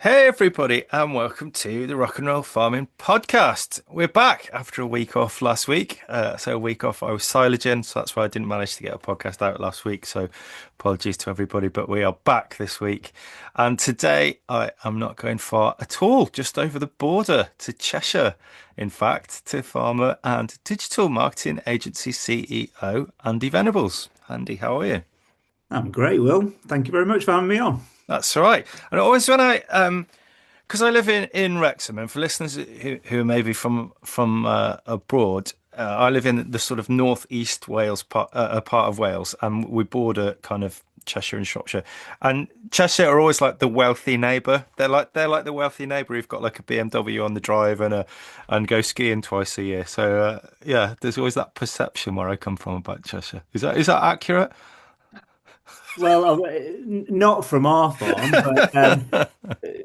Hey everybody, and welcome to the Rock and Roll Farming Podcast. We're back after a week off last week. A week off, I was silaging, so that's why I didn't manage to get a podcast out last week. So apologies to everybody, but we are back this week. And today I am not going far at all, just over the border to Cheshire, in fact, to farmer and digital marketing agency CEO Andy Venables. Andy, how are you? I'm great, Will. Thank you very much for having me on. That's all right. And always when I because I live in Wrexham, and for listeners who are maybe from abroad, I live in the sort of northeast Wales part, a part of Wales, and we border kind of Cheshire and Shropshire. And Cheshire are always like the wealthy neighbour. They're like the wealthy neighbour who've got like a BMW on the drive and go skiing twice a year. So yeah, there's always that perception where I come from about Cheshire. Is that accurate? Well, not from our farm, but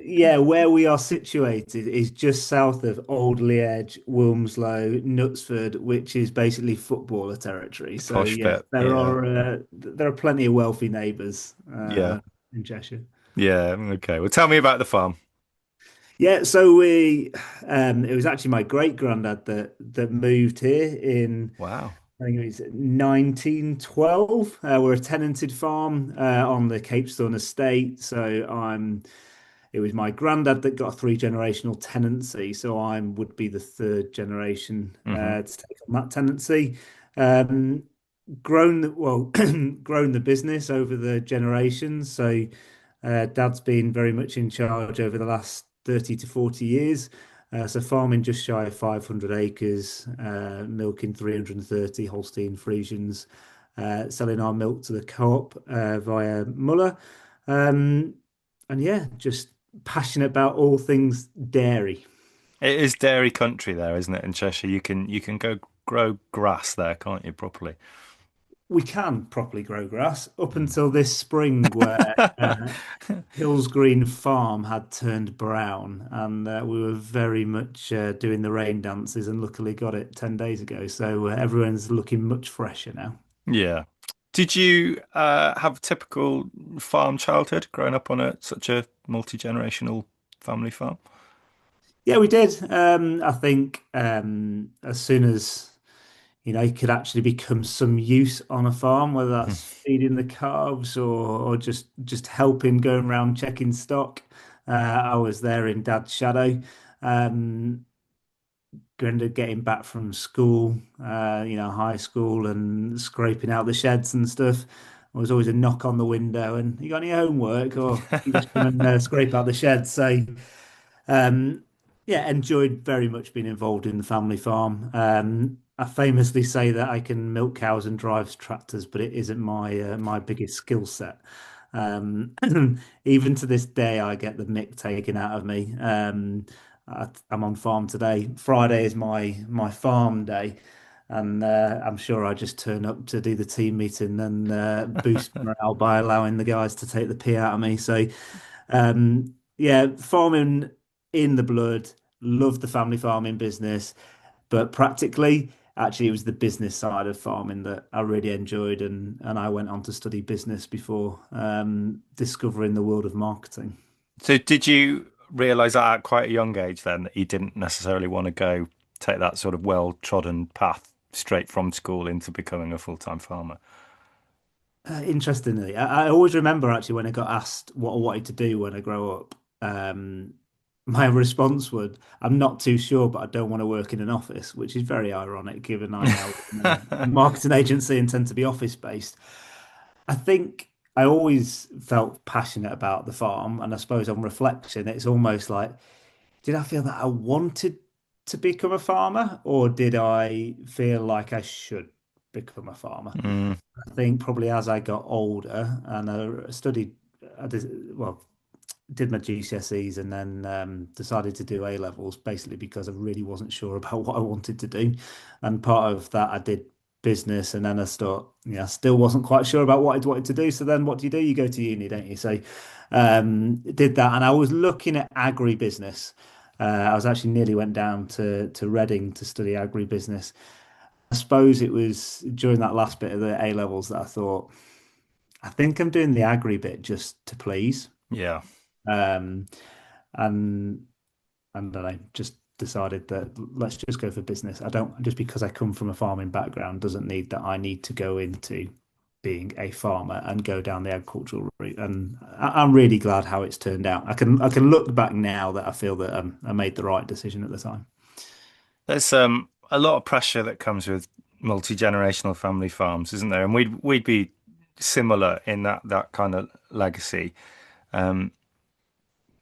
yeah, where we are situated is just south of Old Liege, Wilmslow, Knutsford, which is basically footballer territory. So Posh yeah, bit, yeah, there are plenty of wealthy neighbours yeah, in Cheshire. yeah. Okay, well, tell me about the farm. Yeah, so we it was actually my great granddad that moved here in Wow. I think it was 1912. We're a tenanted farm on the Capestone estate. It was my granddad that got a three generational tenancy. So I would be the third generation Hmm. to take on that tenancy. Um, well, grown the business over the generations. So dad's been very much in charge over the last 30 to 40 years. So farming just shy of 500 acres, milking 330 Holstein Friesians, selling our milk to the co-op via Muller. Um, and yeah, just passionate about all things dairy. It is dairy country there, isn't it? In Cheshire, you can go grow grass there, can't you? Properly. We can properly grow grass up Mm. until this spring, where Hills Green Farm had turned brown, and we were very much doing the rain dances, and luckily got it 10 days ago. So everyone's looking much fresher now. Yeah. Did you have a typical farm childhood growing up on a such a multi-generational family farm? Yeah, we did. I think as soon as it could actually become some use on a farm, whether that's feeding the calves or just helping going around checking stock. I was there in Dad's shadow. Um, getting back from school, high school, and scraping out the sheds and stuff. There was always a knock on the window, and you got any homework, or you just come and scrape out the shed. So, um, yeah, enjoyed very much being involved in the family farm. I famously say that I can milk cows and drive tractors, but it isn't my biggest skill set. Um, Even to this day, I get the mick taken out of me. I'm on farm today. Friday is my farm day, and I'm sure I just turn up to do the team meeting and boost morale by allowing the guys to take the pee out of me. So, yeah, farming in the blood. Love the family farming business, but practically, actually, it was the business side of farming that I really enjoyed, and I went on to study business before discovering the world of marketing. So did you realize that at quite a young age then that you didn't necessarily want to go take that sort of well-trodden path straight from school into becoming a full-time farmer? Interestingly, I always remember actually when I got asked what I wanted to do when I grow up. My response would, "I'm not too sure, but I don't want to work in an office," which is very ironic given I now work in a marketing agency and tend to be office based. I think I always felt passionate about the farm, and I suppose on reflection, it's almost like, did I feel that I wanted to become a farmer, or did I feel like I should become a farmer? Mm, I think probably as I got older and I studied, well, did my GCSEs and then decided to do A levels basically because I really wasn't sure about what I wanted to do. And part of that, I did business, and then I thought, yeah, still wasn't quite sure about what I wanted to do. So then what do? You go to uni, don't you? So did that, and I was looking at agribusiness. I was actually nearly went down to Reading to study agribusiness. I suppose it was during that last bit of the A levels that I thought, I think I'm doing the agri bit just to please. yeah. Um, and I don't know, just decided that let's just go for business. I don't just because I come from a farming background doesn't need that I need to go into being a farmer and go down the agricultural route. And I'm really glad how it's turned out. I can look back now that I feel that I made the right decision at the time. There's a lot of pressure that comes with multi-generational family farms, isn't there? And we'd be similar in that kind of legacy. Um,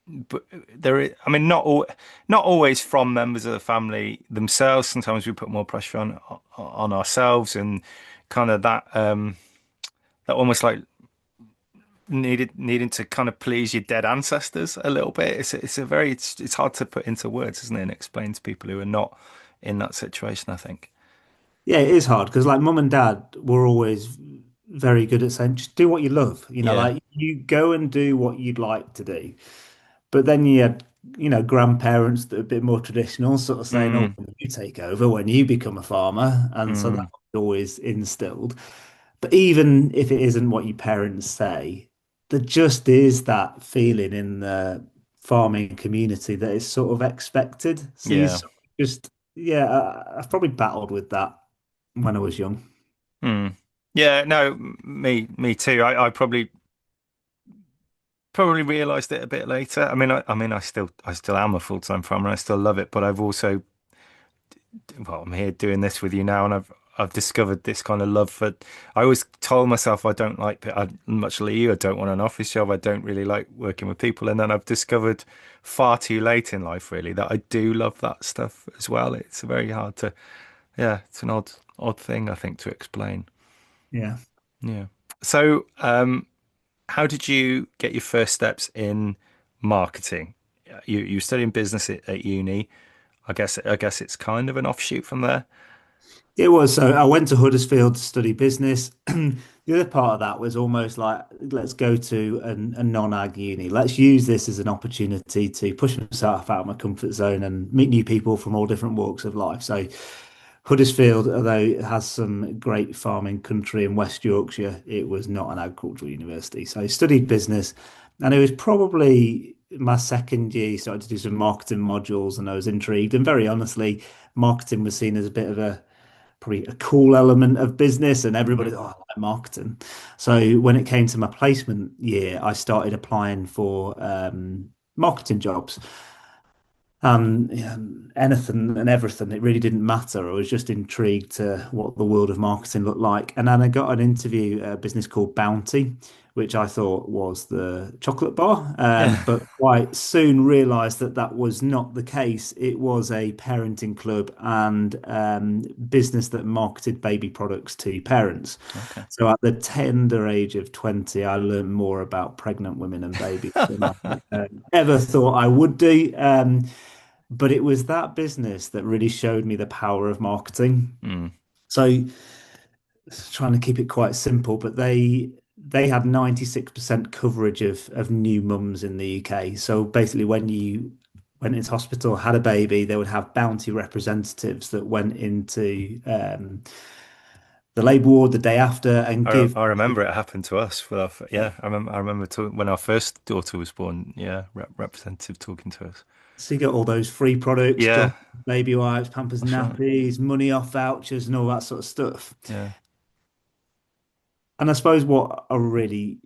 but I mean, not always from members of the family themselves. Sometimes we put more pressure on ourselves, and kind of that almost like needing to kind of please your dead ancestors a little bit. It's hard to put into words, isn't it, and explain to people who are not in that situation, I think. Yeah, it is hard because like mum and dad were always very good at saying just do what you love. Yeah. Like you go and do what you'd like to do. But then you had, grandparents that are a bit more traditional, sort of saying, "Oh, Mm, you take over when you become a farmer," and so that mm, was always instilled. But even if it isn't what your parents say, there just is that feeling in the farming community that is sort of expected. So you yeah. sort of just, yeah, I've probably battled with that when I was young. Mm. Yeah, no, me too. I probably realized it a bit later. I mean, I still am a full-time farmer. I still love it, but I've also, well, I'm here doing this with you now, and I've discovered this kind of love for. I always told myself I don't like, much like you, I don't want an office job. I don't really like working with people, and then I've discovered far too late in life, really, that I do love that stuff as well. It's very hard to, yeah, it's an odd thing, I think, to explain. Yeah. Yeah. So, how did you get your first steps in marketing? You studying business at uni. I guess it's kind of an offshoot from there. It was. So I went to Huddersfield to study business. The other part of that was almost like, let's go to a non-ag uni. Let's use this as an opportunity to push myself out of my comfort zone and meet new people from all different walks of life. So Huddersfield, although it has some great farming country in West Yorkshire, it was not an agricultural university. So I studied business, and it was probably my second year, started to do some marketing modules, and I was intrigued. And very honestly, marketing was seen as a bit of a probably a cool element of business, and everybody, Mhm. oh, I like marketing. So when it came to my placement year, I started applying for marketing jobs. Yeah, anything and everything, it really didn't matter. I was just intrigued to what the world of marketing looked like. And then I got an interview at a business called Bounty, which I thought was the chocolate bar, Yeah. but quite soon realized that that was not the case. It was a parenting club and business that marketed baby products to parents. Okay. So at the tender age of 20, I learned more about pregnant women and babies than I ever thought I would do. But it was that business that really showed me the power of marketing. Mm. So trying to keep it quite simple, but they had 96% coverage of new mums in the UK. So basically when you went into hospital, had a baby, they would have bounty representatives that went into the labour ward the day after and give. I remember it happened to us with yeah, I remember when our first daughter was born. Yeah, representative talking to us. So you get all those free products, Yeah, John, baby wipes, Pampers that's right. nappies, money off vouchers and all that sort of stuff. Yeah. And I suppose what I really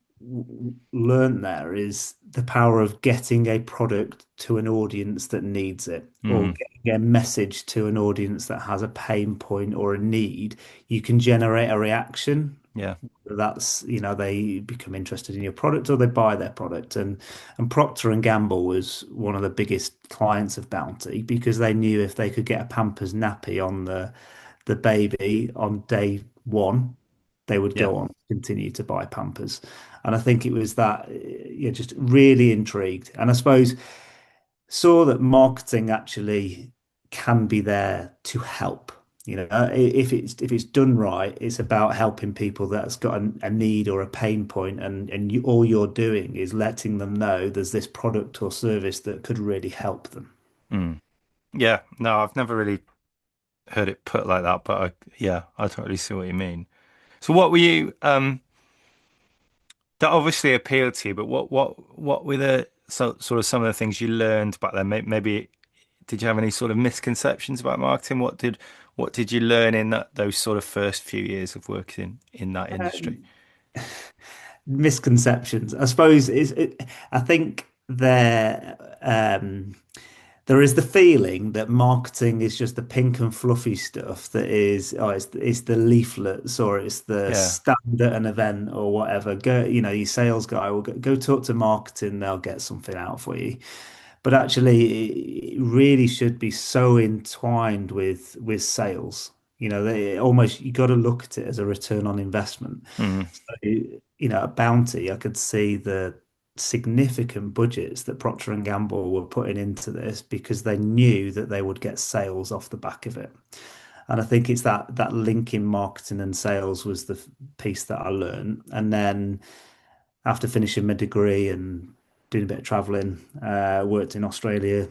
learned there is the power of getting a product to an audience that needs it, or Mm. getting a message to an audience that has a pain point or a need. You can generate a reaction. Yeah. That's, they become interested in your product or they buy their product. And Procter and Gamble was one of the biggest clients of Bounty because they knew if they could get a Pampers nappy on the baby on day one, they would Yeah. go on to continue to buy Pampers. And I think it was that, you're just really intrigued. And I suppose saw that marketing actually can be there to help. If it's done right, it's about helping people that's got a need or a pain point, and all you're doing is letting them know there's this product or service that could really help them. Mm. Yeah. No, I've never really heard it put like that, but yeah, I totally see what you mean. So what were you that obviously appealed to you, but what were the sort of some of the things you learned back then? Maybe did you have any sort of misconceptions about marketing? What did you learn in those sort of first few years of working in that industry? Um, Misconceptions, I suppose, I think there is the feeling that marketing is just the pink and fluffy stuff that is, oh, it's the leaflets or it's the Yeah. stand at an event or whatever. Go, your sales guy will go talk to marketing, they'll get something out for you. But actually, it really should be so entwined with sales. Almost you got to look at it as a return on investment. Mm, So, at Bounty, I could see the significant budgets that Procter and Gamble were putting into this because they knew that they would get sales off the back of it. And I think it's that link in marketing and sales was the piece that I learned. And then after finishing my degree and doing a bit of traveling, worked in Australia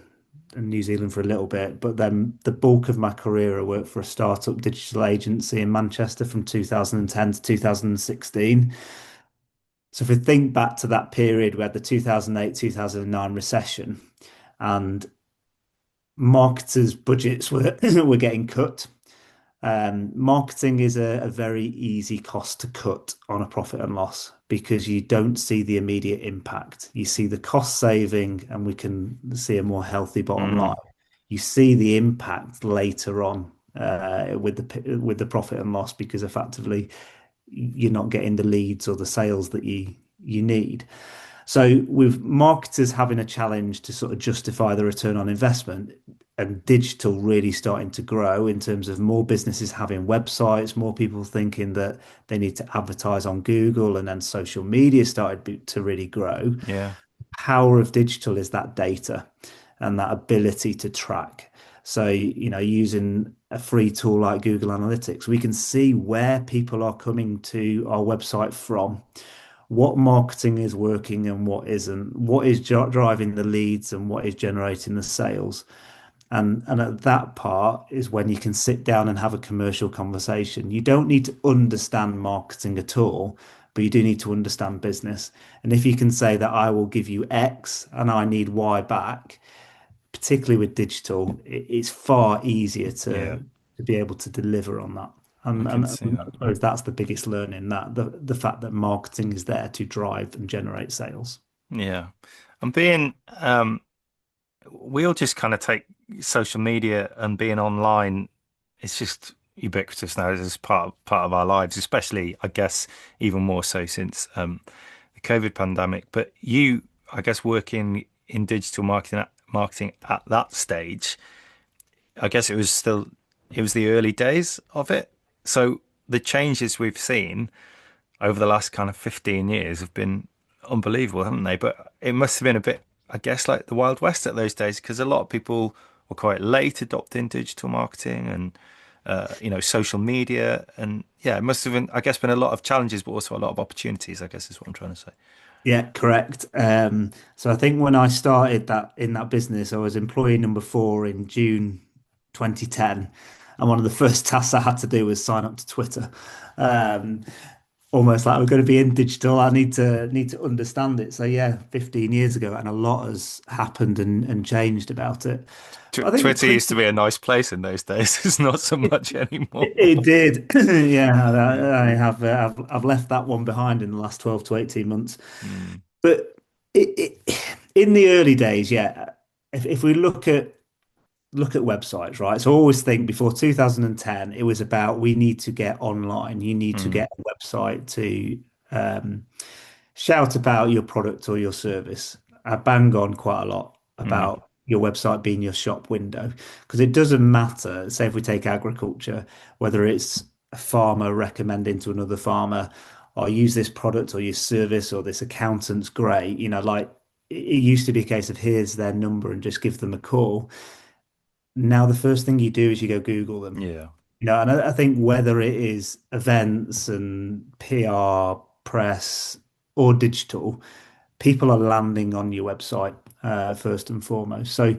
and New Zealand for a little bit. But then the bulk of my career, I worked for a startup digital agency in Manchester from 2010 to 2016. So if we think back to that period, we had the 2008, 2009 recession, and marketers' budgets were were getting cut. Marketing is a very easy cost to cut on a profit and loss because you don't see the immediate impact. You see the cost saving, and we can see a more healthy bottom line. mm, You see the impact later on with the profit and loss because effectively you're not getting the leads or the sales that you need. So with marketers having a challenge to sort of justify the return on investment and digital really starting to grow in terms of more businesses having websites, more people thinking that they need to advertise on Google, and then social media started to really grow. yeah. Power of digital is that data and that ability to track. So, using a free tool like Google Analytics, we can see where people are coming to our website from, what marketing is working and what isn't, what is driving the leads and what is generating the sales. And at that part is when you can sit down and have a commercial conversation. You don't need to understand marketing at all, but you do need to understand business. And if you can say that I will give you X and I need Y back, particularly with digital, it's far easier Yeah. to be able to deliver on that. I And, can and, see and that. I suppose that's the biggest learning, that the fact that marketing is there to drive and generate sales. Yeah. And being we all just kind of take social media and being online, it's just ubiquitous now. It's just part of our lives, especially I guess even more so since the COVID pandemic. But you, I guess, working in digital marketing at that stage, I guess it was the early days of it. So the changes we've seen over the last kind of 15 years have been unbelievable, haven't they? But it must have been a bit, I guess, like the Wild West at those days because a lot of people were quite late adopting digital marketing and social media, and yeah, it must have been, I guess, been a lot of challenges, but also a lot of opportunities, I guess, is what I'm trying to say. Yeah, correct. So I think when I started that in that business, I was employee number four in June 2010. And one of the first tasks I had to do was sign up to Twitter. Um, Almost like we're going to be in digital. I need to understand it. So yeah, 15 years ago, and a lot has happened and changed about it. But I think the Twitter key used to be a nice place in those days. It's not so much anymore. it did. Yeah, I have I've left that one behind in the last 12 to 18 months. Mm, But in the early days, yeah, if we look at websites, right? So I always think before 2010, it was about we need to get online. You need to mm, get a website to um, shout about your product or your service. I bang on quite a lot mm, about your website being your shop window because it doesn't matter. Say if we take agriculture, whether it's a farmer recommending to another farmer, or use this product or your service or this accountant's great. Like it used to be a case of here's their number and just give them a call. Now the first thing you do is you go Google them. yeah. And I think whether it is events and PR, press, or digital, people are landing on your website first and foremost. So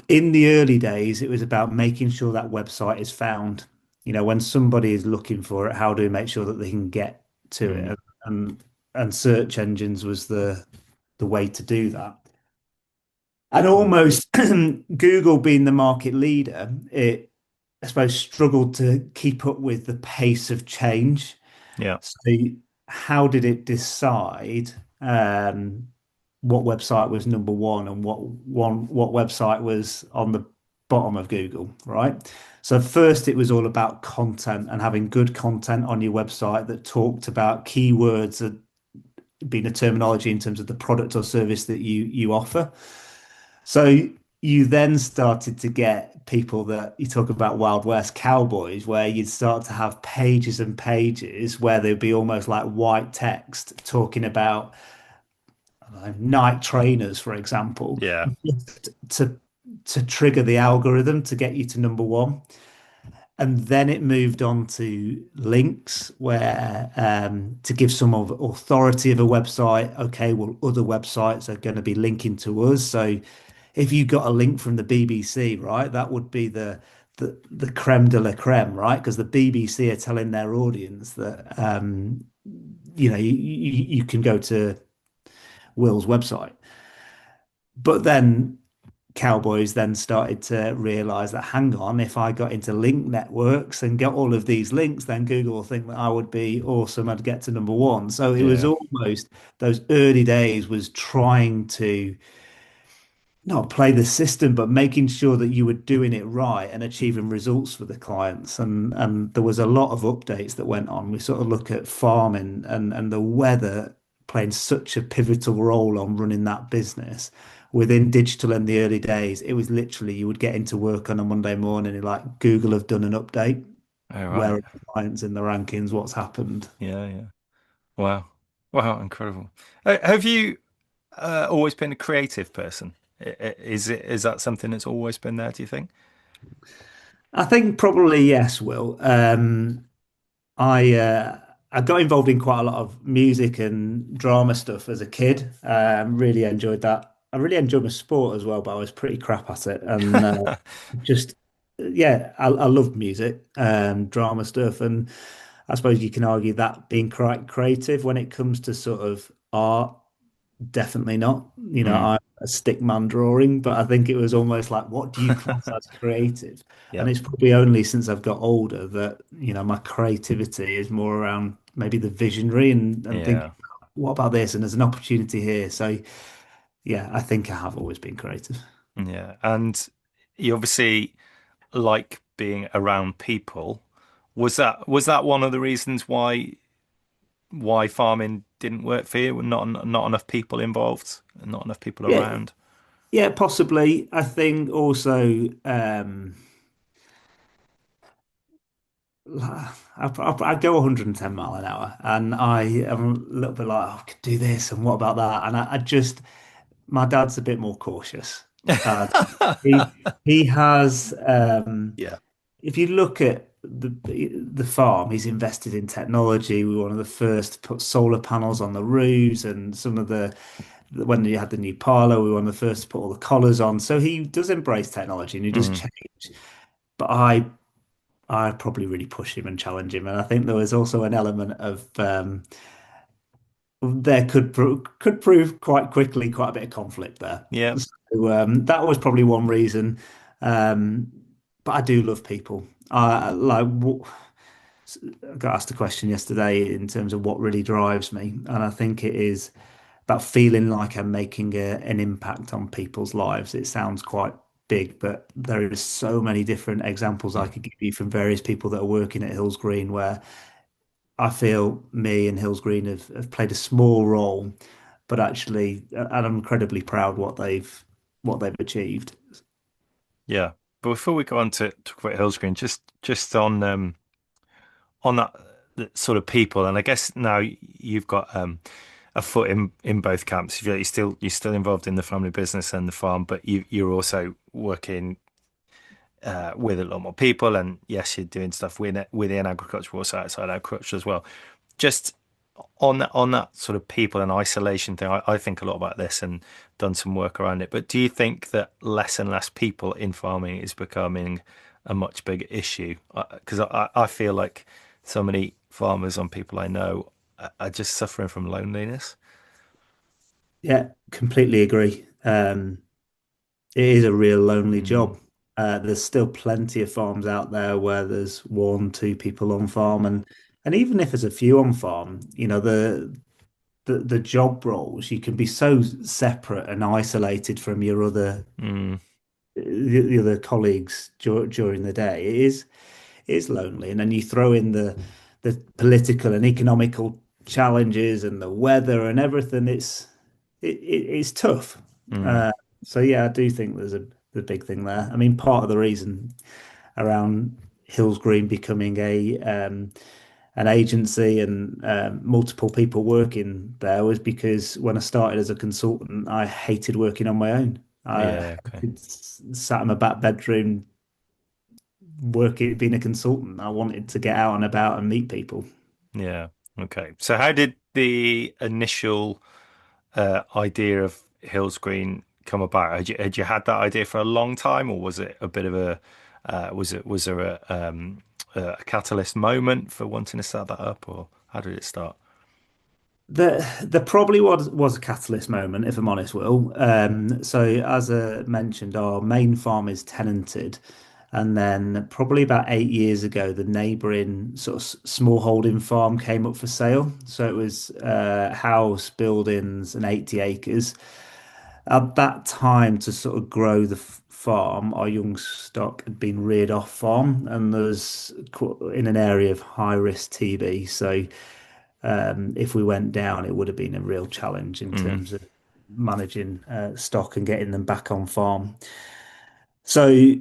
in the early days, it was about making sure that website is found. When somebody is looking for it, how do we make sure that they can get to it? Mm, And search engines was the way to do that. And Mm. almost Google being the market leader, it, I suppose, struggled to keep up with the pace of change. Yeah, So, how did it decide what website was number one and what website was on the bottom of Google, right? So first, it was all about content and having good content on your website that talked about keywords that being a terminology in terms of the product or service that you offer. So you then started to get people that you talk about Wild West cowboys, where you'd start to have pages and pages where there'd be almost like white text talking about night trainers, for example, yeah, just to trigger the algorithm to get you to number one. And then it moved on to links where to give some of authority of a website. Okay, well, other websites are going to be linking to us. So if you got a link from the BBC, right, that would be the creme de la creme, right? Because the BBC are telling their audience that you can go to Will's website. But then Cowboys then started to realize that, hang on, if I got into link networks and get all of these links, then Google will think that I would be awesome. I'd get to number one. So it was yeah. almost those early days was trying to not play the system, but making sure that you were doing it right and achieving results for the clients. And there was a lot of updates that went on. We sort of look at farming and the weather playing such a pivotal role on running that business. Within digital in the early days, it was literally you would get into work on a Monday morning and like Google have done an update. All Where right. are the clients in the rankings? What's happened? Yeah, yeah. Wow. Wow, incredible. Have you always been a creative person? Is that something that's always been there, do you think? I think probably yes, Will. I got involved in quite a lot of music and drama stuff as a kid. Really enjoyed that. I really enjoyed my sport as well, but I was pretty crap at it. And just yeah, I loved music, drama stuff, and I suppose you can argue that being quite creative when it comes to sort of art. Definitely not. Mm, I'm a stick man drawing, but I think it was almost like, what do you class as creative? And yep. it's probably only since I've got older that, my creativity is more around maybe the visionary and thinking, Yeah. what about this? And there's an opportunity here. So, yeah, I think I have always been creative. Yeah. And you obviously like being around people. Was that one of the reasons why farming didn't work for you? Not enough people involved, not enough people Yeah, around. yeah, possibly. I think also, I go 110 mile an hour and I am a little bit like, oh, I could do this and what about that? And I just, my dad's a bit more cautious. Uh, he has, Yeah. if you look at the farm, he's invested in technology. We were one of the first to put solar panels on the roofs and some of when you had the new parlour, we were one of the first to put all the collars on. So he does embrace technology and he does Mm, change. But I probably really push him and challenge him. And I think there was also an element of there could prove quite quickly quite a bit of conflict there. yeah. So that was probably one reason. Um, but I do love people. I got asked a question yesterday in terms of what really drives me, and I think it is about feeling like I'm making an impact on people's lives. It sounds quite big, but there is so many different examples I Mm, could give you from various people that are working at Hills Green where I feel me and Hills Green have played a small role, but actually, and I'm incredibly proud what they've achieved. yeah. But before we go on to talk about Hillscreen, just on that sort of people, and I guess now you've got a foot in both camps. You're still involved in the family business and the farm, but you're also working with a lot more people, and yes, you're doing stuff within agriculture, but also outside agriculture as well. Just on that sort of people and isolation thing, I think a lot about this and done some work around it. But do you think that less and less people in farming is becoming a much bigger issue? Because I feel like so many farmers and people I know are just suffering from loneliness. Yeah, completely agree. it is a real lonely Mm, job. There's still plenty of farms out there where there's one, two people on farm, and even if there's a few on farm, the job roles, you can be so separate and isolated from your mm, the other colleagues during the day. It is lonely, and then you throw in the political and economical challenges and the weather and everything. It's tough. mm. Uh, so yeah, I do think there's a the big thing there. I mean, part of the reason around Hills Green becoming a an agency and multiple people working there was because when I started as a consultant, I hated working on my own. I Yeah, okay. hated sat in my back bedroom working, being a consultant. I wanted to get out and about and meet people. Yeah, okay. So how did the initial idea of Hills Green come about? Had you had that idea for a long time, or was it a bit of a was there a catalyst moment for wanting to set that up, or how did it start? There probably was a catalyst moment, if I'm honest, Will. So as I mentioned, our main farm is tenanted, and then probably about 8 years ago, the neighbouring sort of small holding farm came up for sale. So it was house, buildings, and 80 acres. At that time, to sort of grow the farm, our young stock had been reared off farm, and there's in an area of high risk TB. So if we went down, it would have been a real challenge in Mm, terms of managing stock and getting them back on farm. So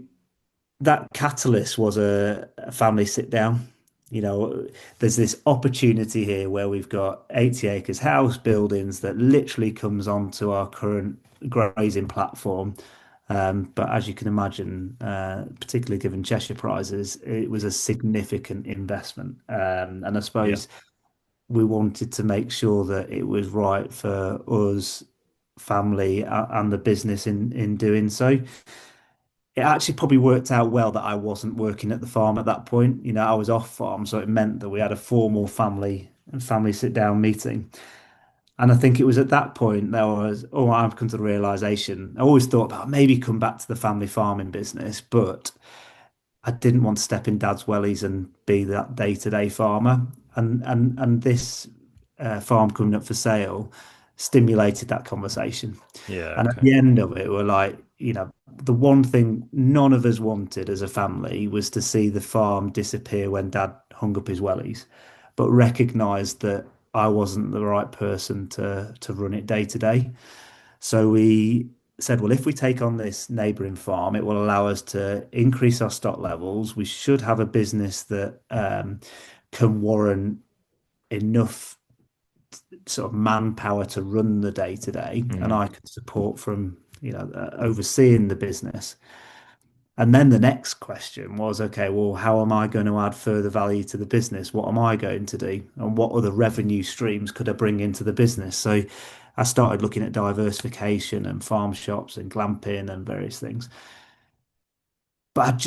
that catalyst was a family sit down. There's this opportunity here where we've got 80 acres house buildings that literally comes onto our current grazing platform. But as you can imagine, particularly given Cheshire prizes, it was a significant investment. And I yeah, suppose we wanted to make sure that it was right for us, family, and the business in doing so. It actually probably worked out well that I wasn't working at the farm at that point. I was off farm, so it meant that we had a formal family sit down meeting. And I think it was at that point there was, oh, I've come to the realization. I always thought about maybe come back to the family farming business, but I didn't want to step in dad's wellies and be that day-to-day farmer. And this farm coming up for sale stimulated that conversation. yeah, And at okay, the end of it, we're like, the one thing none of us wanted as a family was to see the farm disappear when dad hung up his wellies, but recognized that I wasn't the right person to run it day to day. So we said, well, if we take on this neighbouring farm, it will allow us to increase our stock levels. We should have a business that can warrant enough sort of manpower to run the day to day, and mm, I can support from overseeing the business. And then the next question was, okay, well, how am I going to add further value to the business? What am I going to do? And what other revenue streams could I bring into the business? So I started looking at diversification and farm shops and glamping and various things. But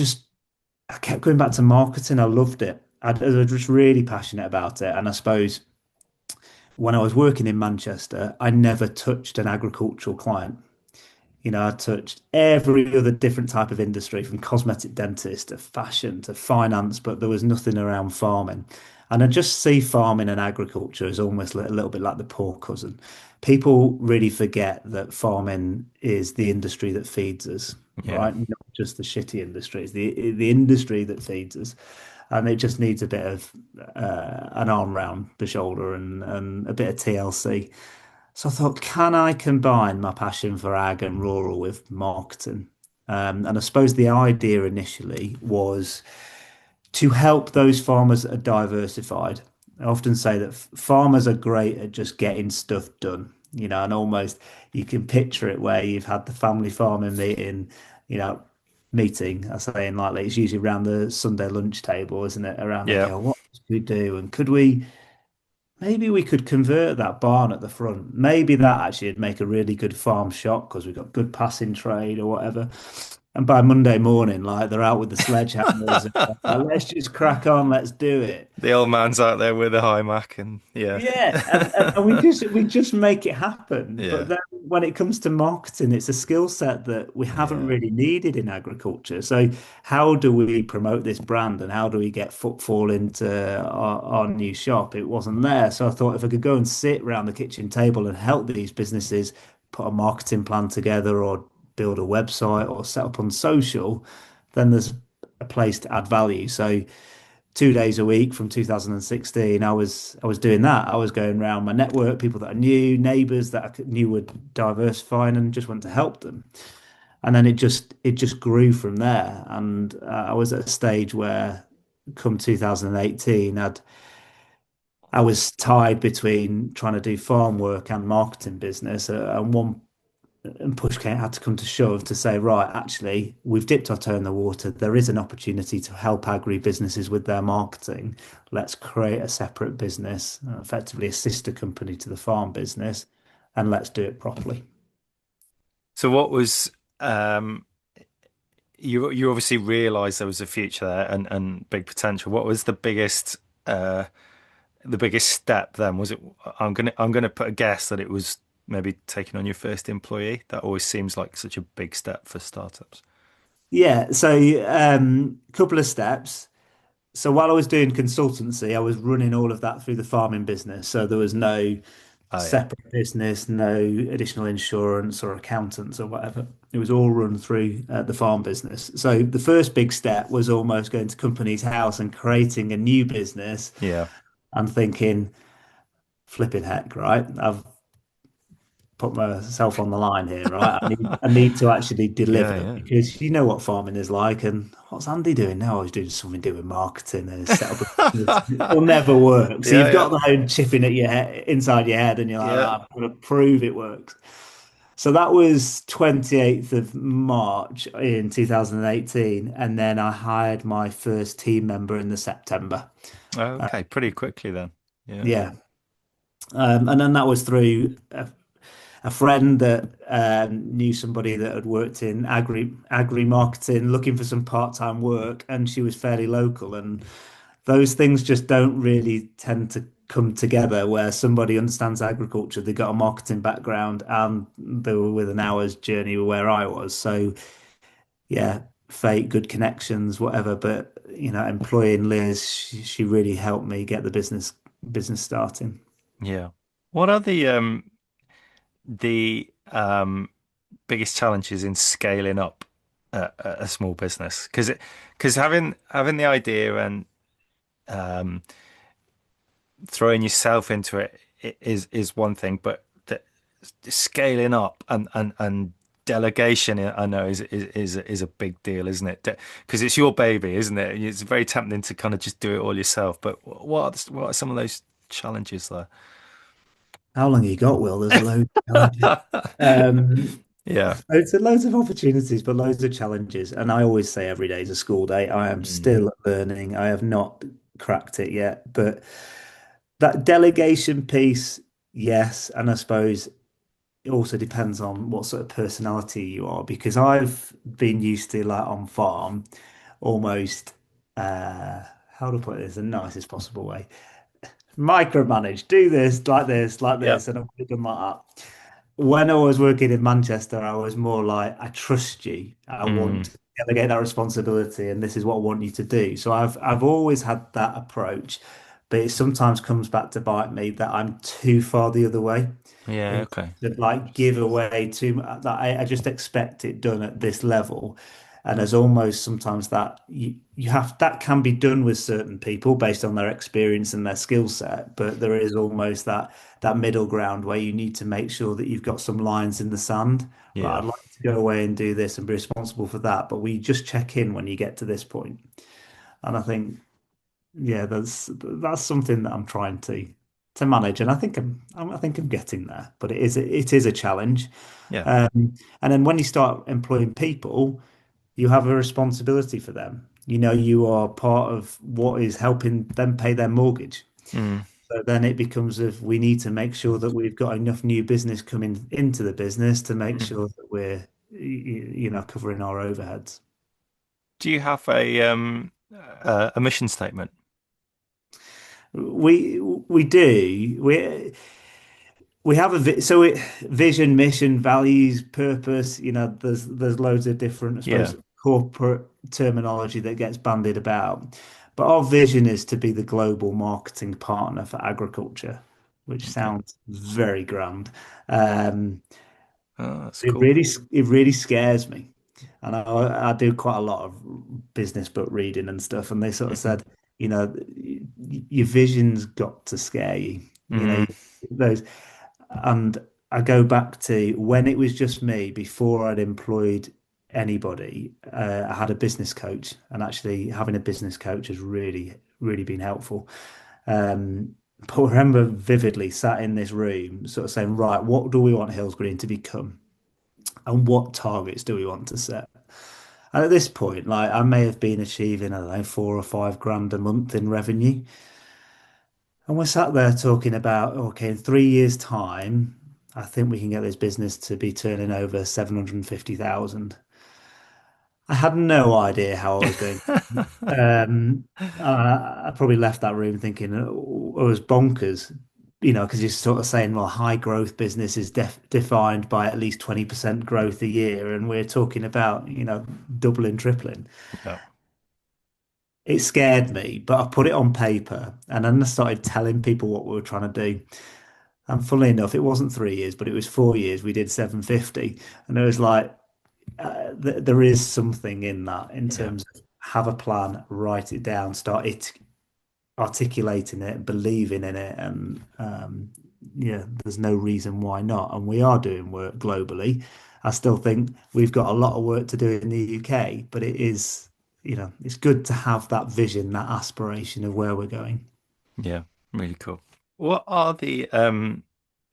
I kept going back to marketing. I loved it. I was just really passionate about it. And I suppose when I was working in Manchester, I never touched an agricultural client. I touched every other different type of industry, from cosmetic dentist to fashion to finance, but there was nothing around farming. And I just see farming and agriculture as almost a little bit like the poor cousin. People really forget that farming is the industry that feeds us, yeah, right? Not just the shitty industry. It's the industry that feeds us. And it just needs a bit of an arm round the shoulder and a bit of TLC. So I thought, can I combine my passion for ag and rural with marketing? And I suppose the idea initially was to help those farmers that are diversified. I often say that farmers are great at just getting stuff done, and almost you can picture it where you've had the family farming you know, meeting, I say in lightly, it's usually around the Sunday lunch table, isn't it? Around, yeah, okay, well, what could we do? And maybe we could convert that barn at the front. Maybe that actually would make a really good farm shop because we've got good passing trade or whatever. And by Monday morning, like they're out with the sledgehammers, and like, let's just crack on, let's do it. The old man's out there with a high mac and yeah. Yeah, and we just make it happen. But Yeah. then when it comes to marketing, it's a skill set that we haven't Yeah. really needed in agriculture. So how do we promote this brand and how do we get footfall into our new shop? It wasn't there. So I thought if I could go and sit around the kitchen table and help these businesses put a marketing plan together or build a website or set up on social, then there's a place to add value. So 2 days a week from 2016, I was doing that. I was going around my network, people that I knew, neighbours that knew were diversifying, and just went to help them. And then it just grew from there. And I was at a stage where, come 2018, I was tied between trying to do farm work and marketing business, and one and push came had to come to shove to say, right, actually, we've dipped our toe in the water. There is an opportunity to help agri businesses with their marketing. Let's create a separate business, effectively a sister company to the farm business, and let's do it properly. So what was you obviously realized there was a future there and big potential. What was the biggest step then? Was it I'm gonna put a guess that it was maybe taking on your first employee. That always seems like such a big step for startups. Yeah, so a couple of steps. So while I was doing consultancy, I was running all of that through the farming business. So there was no Oh yeah. separate business, no additional insurance or accountants or whatever. It was all run through the farm business. So the first big step was almost going to company's house and creating a new business Yeah. and thinking, flipping heck, right? I've put myself on the line here, right? I need to actually Yeah, deliver yeah. because you know what farming is like. And what's Andy doing now? He's doing something doing marketing and he's set up a business. It'll never work. So Yeah, you've yeah. got that own chip in at your head, inside your head, and you're like, Yeah. right, I'm going to prove it works. So that was 28th of March in 2018, and then I hired my first team member in the September. Uh, Okay, pretty quickly then. Yeah. yeah, and then that was through a friend that knew somebody that had worked in agri marketing, looking for some part-time work, and she was fairly local. And those things just don't really tend to come together where somebody understands agriculture, they got a marketing background, and they were with an hour's journey where I was. So yeah, fate, good connections, whatever. But employing Liz, she really helped me get the business starting. Yeah. What are the biggest challenges in scaling up a small business? Because having the idea and um, throwing yourself into it is one thing, but scaling up and delegation, I know is a big deal, isn't it? Because it's your baby, isn't it? It's very tempting to kind of just do it all yourself. But what are some of those challenges there? How long you got, Will? There's a load of challenges. Um, Yeah. loads of opportunities, but loads of challenges. And I always say every day is a school day. I am Mm. still learning. I have not cracked it yet. But that delegation piece, yes. And I suppose it also depends on what sort of personality you are, because I've been used to, like, on farm, almost how to put it in the nicest possible way. Micromanage, do this, like Yeah. this, and I've done like that. When I was working in Manchester, I was more like, I trust you. I want Mm. to delegate that responsibility, and this is what I want you to do. So I've always had that approach, but it sometimes comes back to bite me that I'm too far the other way Yeah. in Okay. terms of like give away too much. That I just expect it done at this level. And there's almost sometimes that you have that can be done with certain people based on their experience and their skill set, but there is almost that middle ground where you need to make sure that you've got some lines in the sand. Right, Yeah. I'd like to go away and do this and be responsible for that, but we just check in when you get to this point. And I think, yeah, that's something that I'm trying to manage, and I think I'm getting there, but it is a challenge. Yeah. And then when you start employing people, you have a responsibility for them. You are part of what is helping them pay their mortgage. Mm. So then it becomes of we need to make sure that we've got enough new business coming into the business to make Mm. sure that covering our overheads. Do you have a mission statement? We do. We have vision, mission, values, purpose. There's loads of different, I Yeah. suppose, corporate terminology that gets bandied about. But our vision is to be the global marketing partner for agriculture, which Okay. sounds very grand. Um, Oh, that's it cool. really it really scares me. And I do quite a lot of business book reading and stuff, and they sort of Hmm. said, your vision's got to scare you. Mm, Those, and I go back to when it was just me before I'd employed anybody. I had a business coach, and actually having a business coach has really, really been helpful. But I remember vividly sat in this room, sort of saying, right, what do we want Hills Green to become? And what targets do we want to set? And at this point, like I may have been achieving, I don't know, 4 or 5 grand a month in revenue. And we're sat there talking about, okay, in 3 years' time, I think we can get this business to be turning over 750,000. I had no idea how I was going. I probably left that room thinking oh, it was bonkers, because you're sort of saying, well, high growth business is defined by at least 20% growth a year, and we're talking about, doubling, tripling. yeah. It scared me, but I put it on paper, and then I started telling people what we were trying to do. And funnily enough, it wasn't 3 years, but it was 4 years. We did 750, and it was like there is something in that in Yeah. terms of have a plan, write it down, start it articulating it, believing in it, and yeah, there's no reason why not. And we are doing work globally. I still think we've got a lot of work to do in the UK, but it is, it's good to have that vision, that aspiration of where we're going. Yeah. Really cool. What are the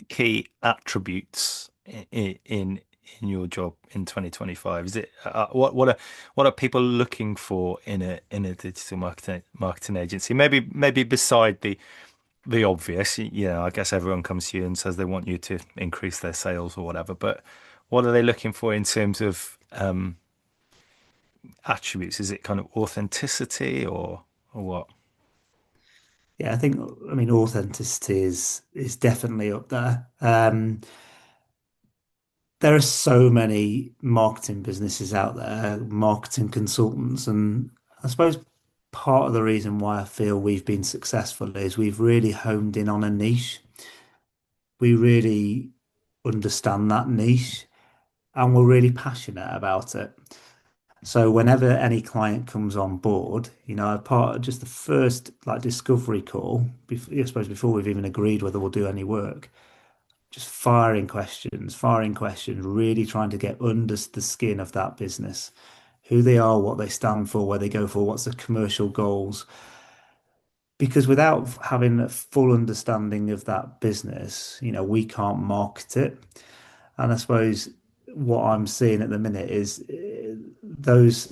key attributes in your job in 2025? Is it what are people looking for in a digital marketing agency? Maybe beside the obvious, I guess everyone comes to you and says they want you to increase their sales or whatever, but what are they looking for in terms of attributes? Is it kind of authenticity or what? Yeah, I mean, authenticity is definitely up there. There are so many marketing businesses out there, marketing consultants, and I suppose part of the reason why I feel we've been successful is we've really honed in on a niche. We really understand that niche and we're really passionate about it. So whenever any client comes on board, part of just the first like discovery call, I suppose before we've even agreed whether we'll do any work, just firing questions, really trying to get under the skin of that business, who they are, what they stand for, where they go for, what's the commercial goals. Because without having a full understanding of that business, we can't market it. And I suppose what I'm seeing at the minute is those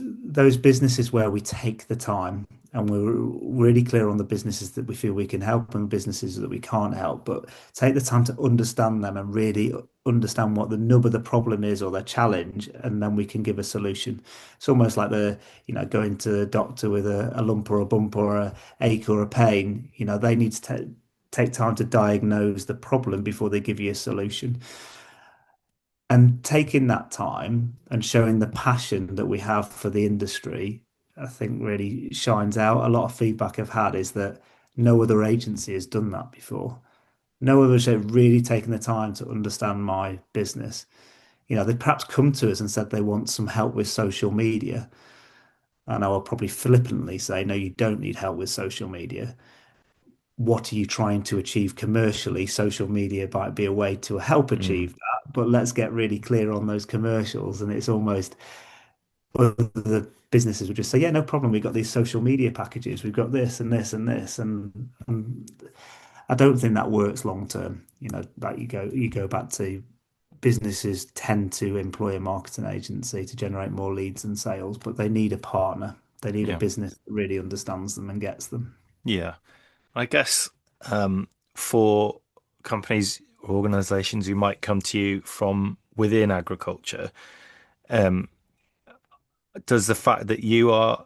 businesses where we take the time and we're really clear on the businesses that we feel we can help and businesses that we can't help, but take the time to understand them and really understand what the nub of the problem is or their challenge, and then we can give a solution. It's almost like going to the doctor with a lump or a bump or a ache or a pain. They need to take time to diagnose the problem before they give you a solution. And taking that time and showing the passion that we have for the industry, I think really shines out. A lot of feedback I've had is that no other agency has done that before. No other have really taken the time to understand my business. They perhaps come to us and said they want some help with social media. And I will probably flippantly say, no, you don't need help with social media. What are you trying to achieve commercially? Social media might be a way to help Mm, achieve that, but let's get really clear on those commercials. And it's almost the businesses would just say, yeah, no problem. We've got these social media packages. We've got this and this and this. And I don't think that works long term. Like you go back to businesses tend to employ a marketing agency to generate more leads and sales, but they need a partner. They need a yeah. business that really understands them and gets them. Yeah. I guess for companies or organizations who might come to you from within agriculture, does the fact that you are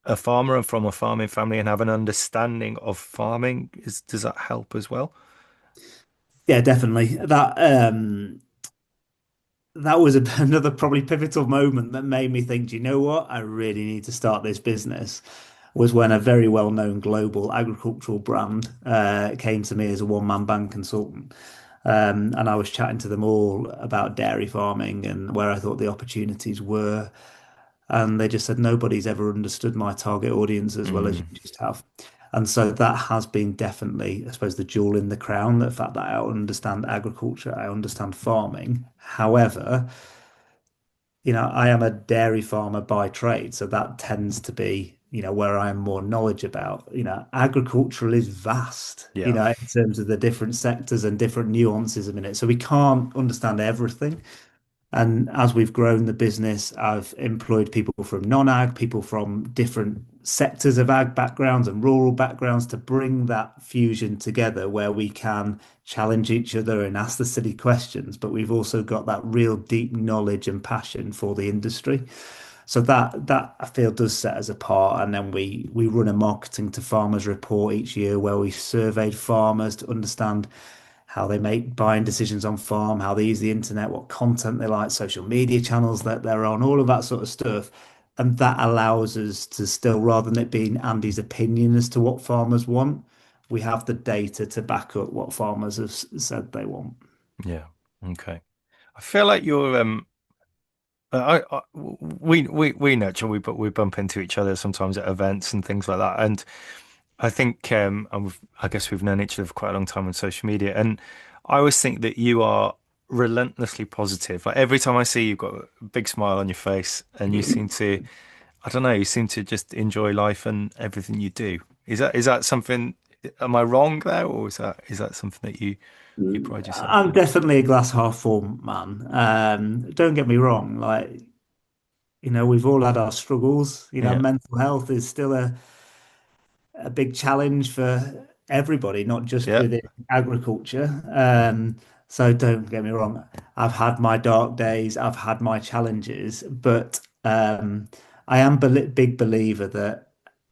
a farmer and from a farming family and have an understanding of farming does that help as well? Yeah, definitely. That was another probably pivotal moment that made me think, do you know what? I really need to start this business. Was when a very well-known global agricultural brand came to me as a one-man band consultant. And I was chatting to them all about dairy farming and where I thought the opportunities were. And they just said, nobody's ever understood my target audience as well as Mm, you just have. And so that has been definitely, I suppose, the jewel in the crown, the fact that I understand agriculture, I understand farming. However, I am a dairy farmer by trade, so that tends to be, where I am more knowledge about. Agricultural is vast, yeah. in terms of the different sectors and different nuances in it. So we can't understand everything. And as we've grown the business, I've employed people from non-ag, people from different sectors of ag backgrounds and rural backgrounds to bring that fusion together where we can challenge each other and ask the silly questions, but we've also got that real deep knowledge and passion for the industry. So that I feel does set us apart. And then we run a marketing to farmers report each year where we surveyed farmers to understand how they make buying decisions on farm, how they use the internet, what content they like, social media channels that they're on, all of that sort of stuff. And that allows us to still, rather than it being Andy's opinion as to what farmers want, we have the data to back up what farmers have said they want. Yeah. Okay. I feel like you're we nurture we bump into each other sometimes at events and things like that. And I think I guess we've known each other for quite a long time on social media. And I always think that you are relentlessly positive. Like every time I see you, you've got a big smile on your face and you seem to I don't know, you seem to just enjoy life and everything you do. Is that something, am I wrong there, or is that something that you pride yourself I'm in? definitely a glass half full man. Don't get me wrong, like, we've all had our struggles. Yeah. Mental health is still a big challenge for everybody, not just Yeah. within agriculture. So don't get me wrong, I've had my dark days, I've had my challenges, but I am a big believer that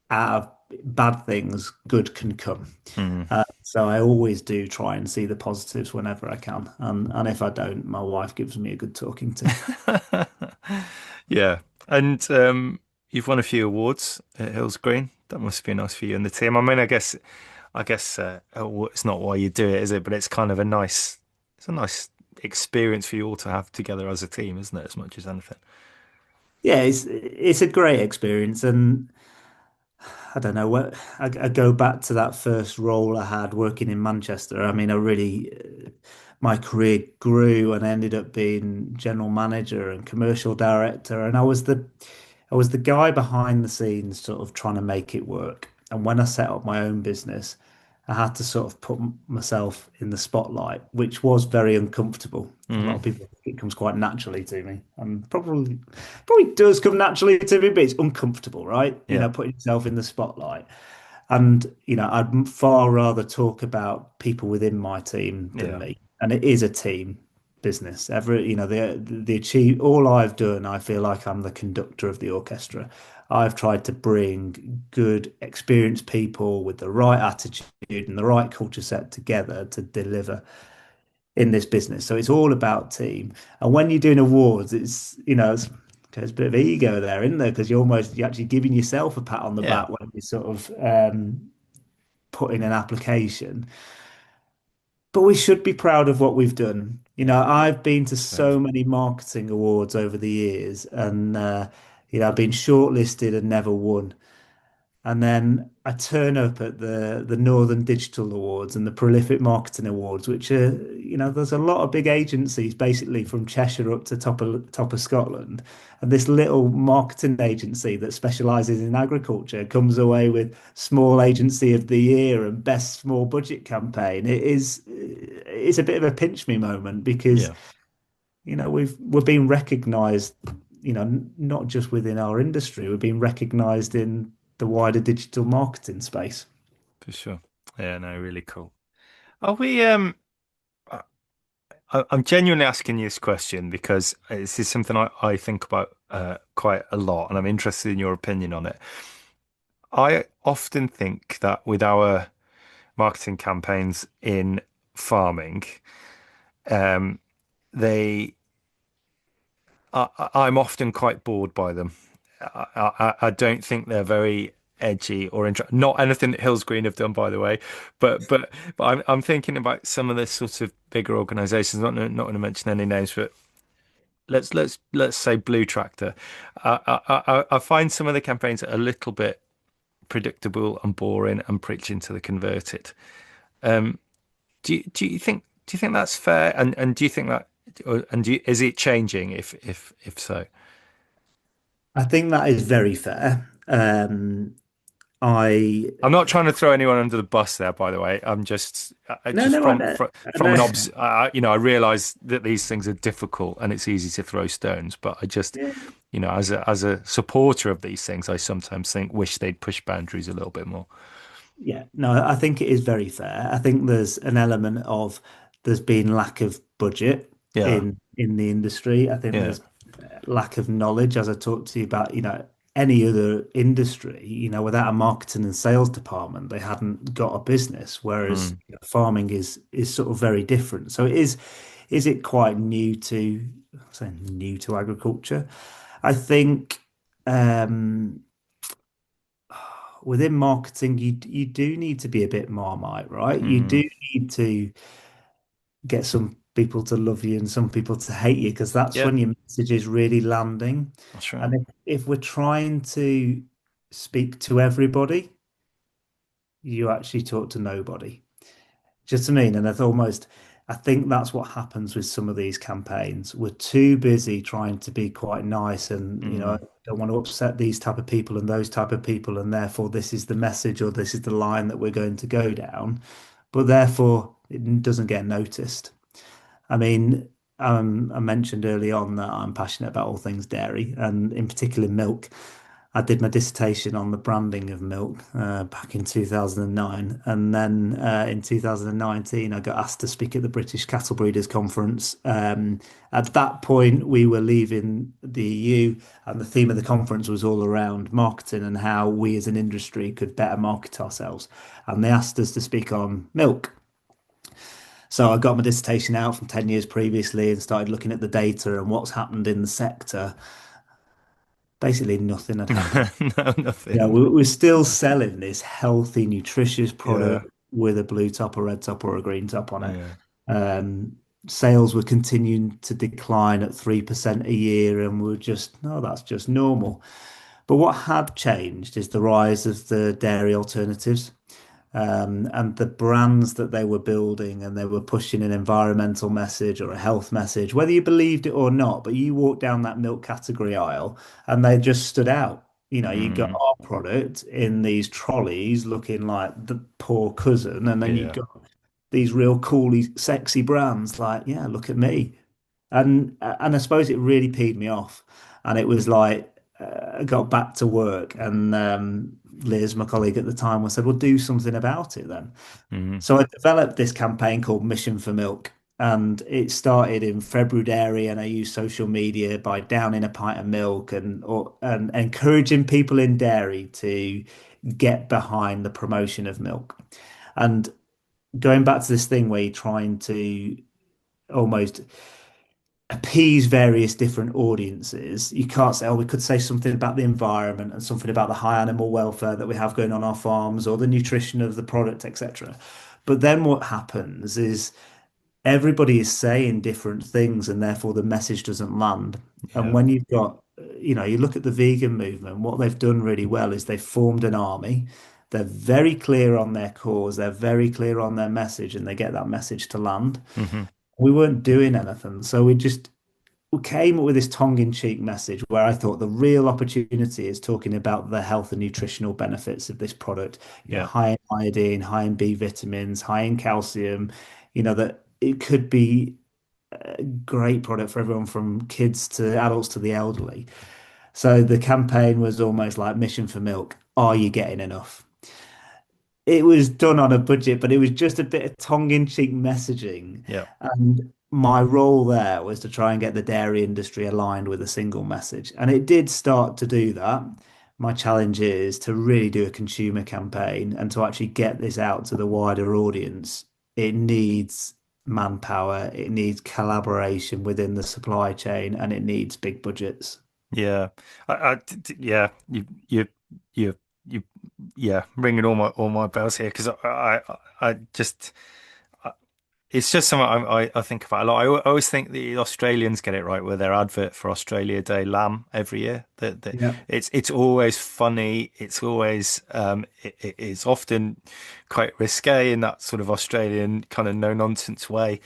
out of bad things, good can come. Mm. So I always do try and see the positives whenever I can, and if I don't, my wife gives me a good talking to. Yeah. And you've won a few awards at Hills Green. That must be nice for you and the team. I mean, I guess it's not why you do it, is it? But it's a nice experience for you all to have together as a team, isn't it? As much as anything. Yeah, it's a great experience, and I don't know what I go back to that first role I had working in Manchester. I mean, my career grew and I ended up being general manager and commercial director, and I was the guy behind the scenes, sort of trying to make it work. And when I set up my own business, I had to sort of put myself in the spotlight, which was very uncomfortable. A lot Mm. of people think it comes quite naturally to me, and probably does come naturally to me, but it's uncomfortable, right? Yeah. Putting yourself in the spotlight. And I'd far rather talk about people within my team than Yeah. me. And it is a team business. The achieve all I've done, I feel like I'm the conductor of the orchestra. I've tried to bring good, experienced people with the right attitude and the right culture set together to deliver in this business. So it's all about team. And when you're doing awards, there's a bit of ego there, isn't there? Because you're actually giving yourself a pat on the Yeah. back when you sort of put in an application. But we should be proud of what we've done. Yeah. I've been to Agreed. so many marketing awards over the years, and I've been shortlisted and never won. And then I turn up at the Northern Digital Awards and the Prolific Marketing Awards, which are, there's a lot of big agencies basically from Cheshire up to top of Scotland. And this little marketing agency that specializes in agriculture comes away with Small Agency of the Year and Best Small Budget Campaign. It's a bit of a pinch me moment because Yeah, we're being recognized, not just within our industry, we're being recognized in the wider digital marketing space. for sure. Yeah, no, really cool. Are we I'm genuinely asking you this question because this is something I think about quite a lot, and I'm interested in your opinion on it. I often think that with our marketing campaigns in farming, um, they I'm often quite bored by them. I don't think they're very edgy or interesting. Not anything that Hills Green have done, by the way, but I'm thinking about some of the sort of bigger organisations. Not going to mention any names, but let's say Blue Tractor. I find some of the campaigns a little bit predictable and boring and preaching to the converted. Um, do you think that's fair? And do you think that is it changing if so? I think that is very fair. I I'm not trying to throw anyone under the bus there, by the way. I'm just no, just no, I know, I from know. an I realize that these things are difficult and it's easy to throw stones, but I just, Yeah, as a supporter of these things, I sometimes think wish they'd push boundaries a little bit more. yeah, no, I think it is very fair. I think there's an element of there's been lack of budget Yeah, in the industry. I think yeah, there's lack of knowledge, as I talked to you about, any other industry, without a marketing and sales department, they hadn't got a business. Whereas mm, farming is sort of very different. So is it quite new to, I'm saying new to agriculture? I think um, within marketing, you do need to be a bit Marmite, right? You do mm, need to get some people to love you and some people to hate you because that's yeah, when your message is really landing. that's right. And if we're trying to speak to everybody, you actually talk to nobody. Just what I mean? And it's almost, I think that's what happens with some of these campaigns. We're too busy trying to be quite nice and, Mm, don't want to upset these type of people and those type of people. And therefore, this is the message or this is the line that we're going to go down. But therefore, it doesn't get noticed. I mean, I mentioned early on that I'm passionate about all things dairy and in particular milk. I did my dissertation on the branding of milk back in 2009. And then in 2019, I got asked to speak at the British Cattle Breeders Conference. At that point, we were leaving the EU, and the theme of the conference was all around marketing and how we as an industry could better market ourselves. And they asked us to speak on milk. So I got my dissertation out from 10 years previously and started looking at the data and what's happened in the sector. Basically, nothing had happened. no, Yeah, nothing. we're still selling this healthy, nutritious Yeah, product with a blue top, a red top, or a green top on it. yeah. Um, Sales were continuing to decline at 3% a year, and we're just, no, that's just normal. But what had changed is the rise of the dairy alternatives. And the brands that they were building and they were pushing an environmental message or a health message, whether you believed it or not, but you walked down that milk category aisle and they just stood out. You got Mm, our product in these trolleys looking like the poor cousin, and then you yeah. got these real cool, sexy brands like, yeah, look at me. And I suppose it really peed me off. And it was like I got back to work, and Liz, my colleague at the time, was said, "Well, do something about it then." Mm, So I developed this campaign called Mission for Milk, and it started in February, and I used social media by downing a pint of milk and encouraging people in dairy to get behind the promotion of milk. And going back to this thing where you're trying to almost appease various different audiences. You can't say, oh, we could say something about the environment and something about the high animal welfare that we have going on our farms or the nutrition of the product, etc. But then what happens is everybody is saying different things and therefore the message doesn't land. And yeah. when you've got, you look at the vegan movement, what they've done really well is they've formed an army. They're very clear on their cause, they're very clear on their message, and they get that message to land. Hmm. We weren't doing anything. So we came up with this tongue-in-cheek message where I thought the real opportunity is talking about the health and nutritional benefits of this product. Yeah. High in iodine, high in B vitamins, high in calcium, that it could be a great product for everyone from kids to adults to the elderly. So the campaign was almost like Mission for Milk. Are you getting enough? It was done on a budget, but it was just a bit of tongue-in-cheek messaging. Yeah. my role there was to try and get the dairy industry aligned with a single message. And it did start to do that. My challenge is to really do a consumer campaign and to actually get this out to the wider audience. It needs manpower, it needs collaboration within the supply chain, and it needs big budgets. Yeah, yeah, you, you, yeah, ringing all my bells here because I just it's just something I think about a lot. I always think the Australians get it right with their advert for Australia Day lamb every year. That Yeah. it's always funny. It's always it's often quite risque in that sort of Australian kind of no nonsense way.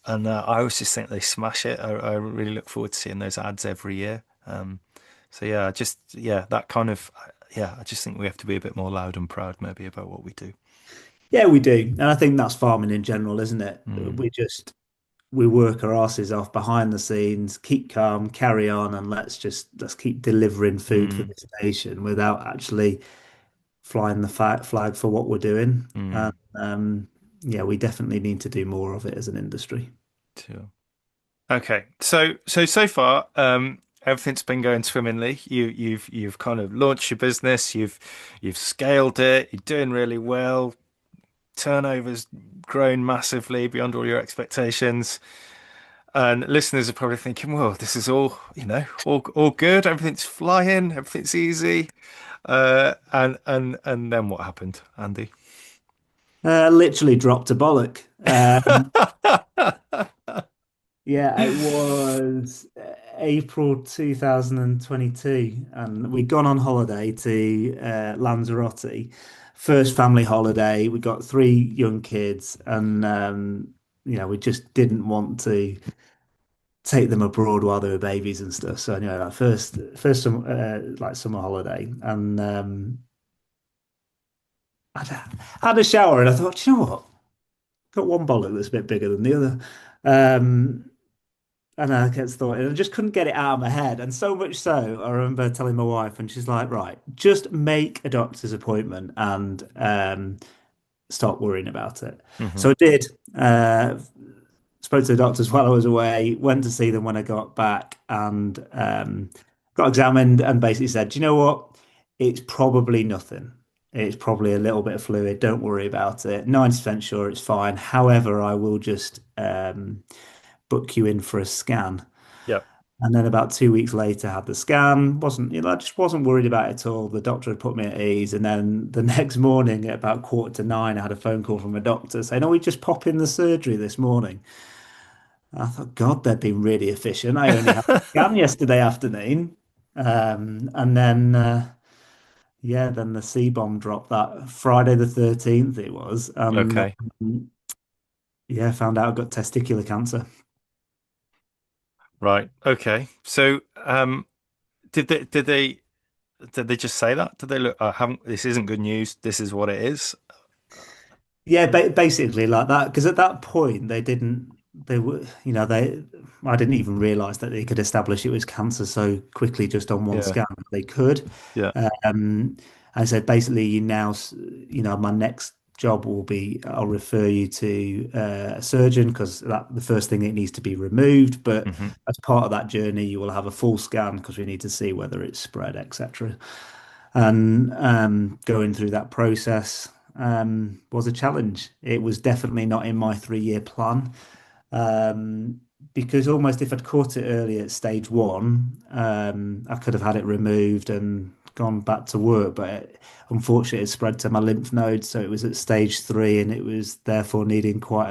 And I always just think they smash it. I really look forward to seeing those ads every year. So yeah, just yeah, that kind of yeah. I just think we have to be a bit more loud and proud maybe about what we do. Yeah, we do. And I think that's farming in general, isn't it? Mm, We work our asses off behind the scenes, keep calm, carry on, and let's keep delivering food for mm, this nation without actually flying the flag for what we're doing. And mm. yeah, we definitely need to do more of it as an industry. Sure. Okay, so far, everything's been going swimmingly. You've kind of launched your business. You've scaled it. You're doing really well. Turnover's grown massively beyond all your expectations. And listeners are probably thinking, well, this is all, all good. Everything's flying. Everything's easy. And then what happened, Andy? Literally dropped a bollock. Yeah, it was April 2022, and we'd gone on holiday to Lanzarote. First family holiday. We got three young kids, and we just didn't want to take them abroad while they were babies and stuff. So anyway, like first like summer holiday, and I had a shower, and I thought, you know what? Got one bollock that's a bit bigger than the other. Um, And I kept thought, and I just couldn't get it out of my head. And so much so, I remember telling my wife, and she's like, right, just make a doctor's appointment and stop worrying about it. Hmm. So I did. Spoke to the doctors while I was away, went to see them when I got back, and got examined and basically said, do you know what? It's probably nothing. It's probably a little bit of fluid. Don't worry about it. 90% sure it's fine. However, I will just book you in for a scan. Yep. And then about 2 weeks later, had the scan. I just wasn't worried about it at all. The doctor had put me at ease. And then the next morning, at about 8:45, I had a phone call from a doctor saying, "Oh, we just pop in the surgery this morning." I thought, God, they've been really efficient. I only had a scan yesterday afternoon. And then, yeah, then the C bomb dropped that Friday the 13th, it was. And Okay. yeah, found out I got testicular cancer. Right. Okay. So, did they did they did they just say that? Did they look? I haven't. This isn't good news. This is what it is. Yeah, ba basically like that. Because at that point, I didn't even realize that they could establish it was cancer so quickly just on one Yeah. scan. They could. Yeah. Um, I said, basically, my next job will be, I'll refer you to a surgeon because the first thing it needs to be removed. But Hmm. as part of that journey, you will have a full scan because we need to see whether it's spread, etc. And going through that process was a challenge. It was definitely not in my 3 year plan um, because almost if I'd caught it early at stage one, I could have had it removed and gone back to work. But unfortunately, it spread to my lymph nodes, so it was at stage three, and it was therefore needing quite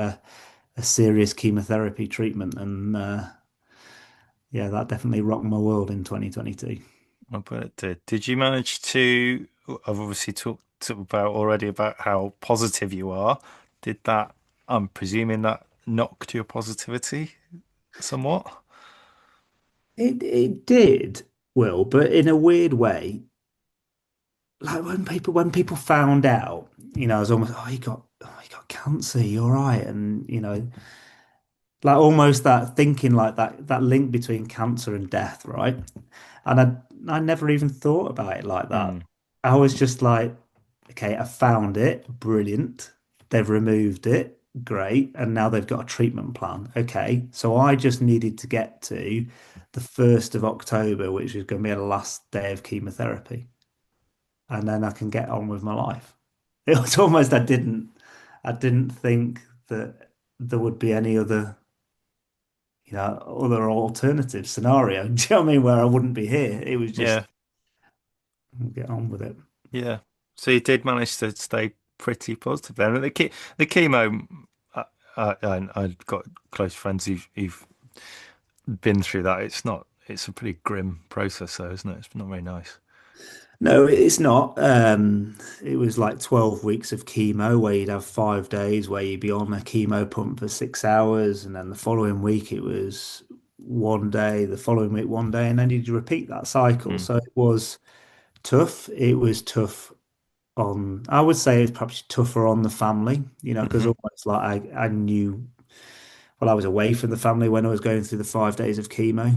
a serious chemotherapy treatment. And yeah, that definitely rocked my world in 2022. I bet it did. Did you manage to? I've obviously talked about already about how positive you are. Did that? I'm presuming that knocked your positivity somewhat. It did, Will, but in a weird way, like when people found out, I was almost, you got cancer, you're right, and like almost that thinking like that link between cancer and death, right? And I never even thought about it like that. Mm, I was just like, okay, I found it, brilliant. They've removed it. Great. And now they've got a treatment plan. Okay. So I just needed to get to the 1st of October, which is going to be the last day of chemotherapy. And then I can get on with my life. It was almost I didn't think that there would be any other, other alternative scenario. Do you know what I mean? Where I wouldn't be here. It was just Yeah, get on with it. yeah. So you did manage to stay pretty positive then. The chemo, I've got close friends who've been through that. It's a pretty grim process, though, isn't it? It's not very nice. No, it's not. It was like 12 weeks of chemo where you'd have 5 days where you'd be on a chemo pump for 6 hours, and then the following week it was one day, the following week one day, and then you'd repeat that cycle. Mm. So it was tough. It was tough on, I would say it's perhaps tougher on the family, because Hmm. almost like I knew, well, I was away from the family when I was going through the 5 days of chemo.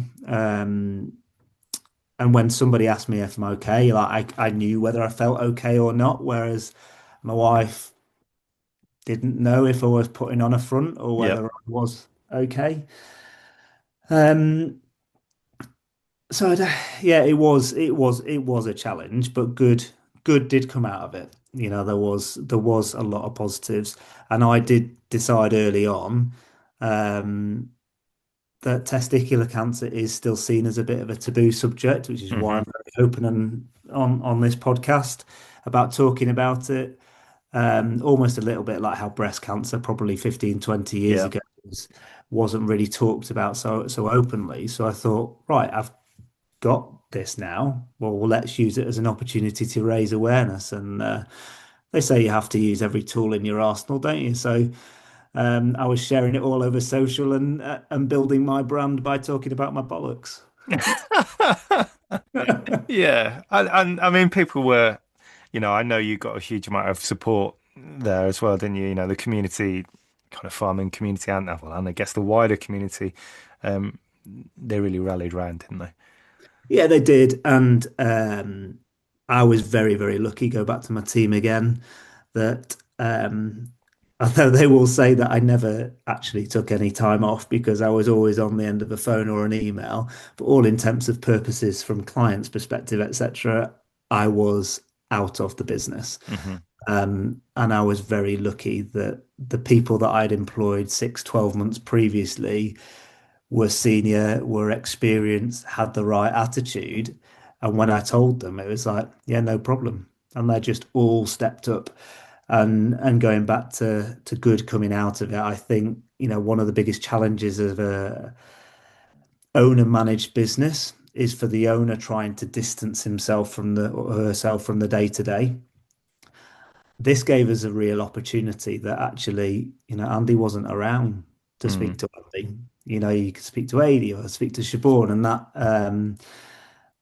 And when somebody asked me if I'm okay, like I knew whether I felt okay or not, whereas my wife didn't know if I was putting on a front or Yeah. whether I was okay. Um, so yeah, it was a challenge, but good did come out of it. There was a lot of positives, and I did decide early on um, that testicular cancer is still seen as a bit of a taboo subject, which is why Hmm. I'm very open and on this podcast about talking about it. Almost a little bit like how breast cancer probably 15, 20 years Yeah. ago wasn't really talked about so openly. So I thought, right, I've got this now. Well, let's use it as an opportunity to raise awareness. And they say you have to use every tool in your arsenal, don't you? So I was sharing it all over social and building my brand by talking about my bollocks. Yeah. And I mean, people were, I know you got a huge amount of support there as well, didn't you? The community, kind of farming community, and I guess the wider community, um, they really rallied round, didn't they? Yeah, they did, and I was very, very lucky. Go back to my team again. That although they will say that I never actually took any time off because I was always on the end of a phone or an email, for all intents and purposes, from clients' perspective, etc., I was out of the business. Hmm. And I was very lucky that the people that I'd employed 6, 12 months previously were senior, were experienced, had the right attitude. And when I told them, it was like, yeah, no problem. And they just all stepped up. And going back to good coming out of it, I think, one of the biggest challenges of a owner managed business is for the owner trying to distance himself from the or herself from the day to day. This gave us a real opportunity that actually, Andy wasn't around to Mm. speak to Andy. You could speak to Adi or speak to Siobhan,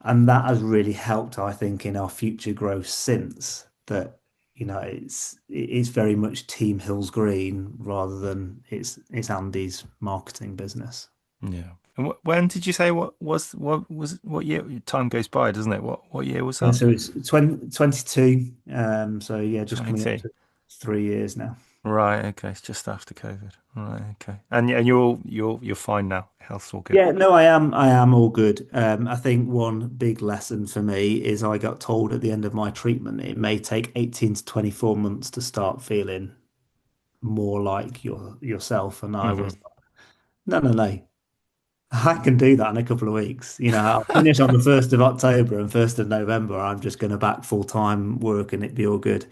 and that has really helped, I think, in our future growth since that. It's very much Team Hills Green rather than it's Andy's marketing business. Yeah. And when did you say what year? Time goes by, doesn't it? What year was Yeah, that? so it's 2022. So yeah, just coming up 22. to 3 years now. Right, okay. It's just after COVID. Right, okay. And you're fine now. Health's all good. Yeah, no, I am all good. I think one big lesson for me is I got told at the end of my treatment it may take 18 to 24 months to start feeling more like yourself. And I Hmm. was, no, no, no. I can do that in a couple of weeks. I'll finish on the 1st of October and 1st of November. I'm just going to back full-time work and it'd be all good.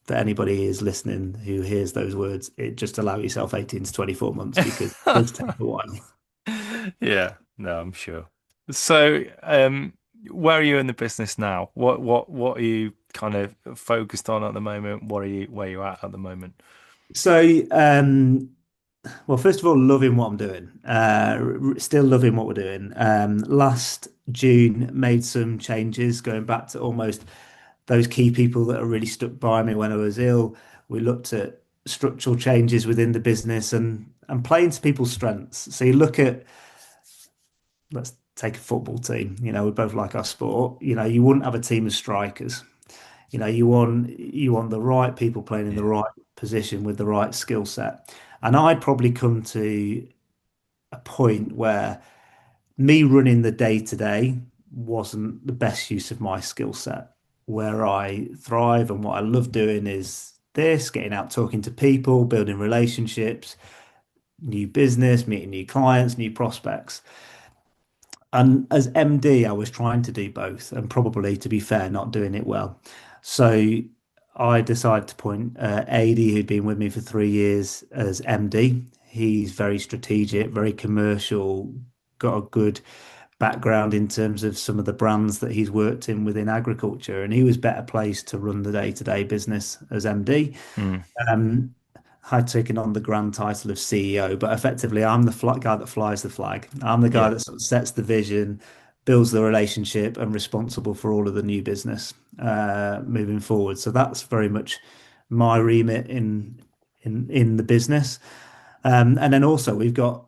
For anybody who is listening who hears those words, it just allow yourself 18 to 24 months because it does take a while. Yeah, no, I'm sure. So, where are you in the business now? What are you kind of focused on at the moment? Where you at the moment? So, well, first of all, loving what I'm doing. Still loving what we're doing. Last June, made some changes, going back to almost those key people that are really stuck by me when I was ill. We looked at structural changes within the business and playing to people's strengths. So you look at, let's take a football team. We both like our sport. You wouldn't have a team of strikers. you want the right people playing in the Yeah. right position with the right skill set. And I'd probably come to a point where me running the day to day wasn't the best use of my skill set. Where I thrive and what I love doing is this, getting out talking to people, building relationships, new business, meeting new clients, new prospects. And as MD, I was trying to do both and probably, to be fair, not doing it well. So I decided to appoint AD, who'd been with me for 3 years, as MD. He's very strategic, very commercial, got a good background in terms of some of the brands that he's worked in within agriculture, and he was better placed to run the day-to-day business as MD. Mm. Um, I'd taken on the grand title of CEO, but effectively, I'm the guy that flies the flag. I'm the guy Yeah. that sort of sets the vision, builds the relationship, and responsible for all of the new business moving forward. So that's very much my remit in the business. And then also we've got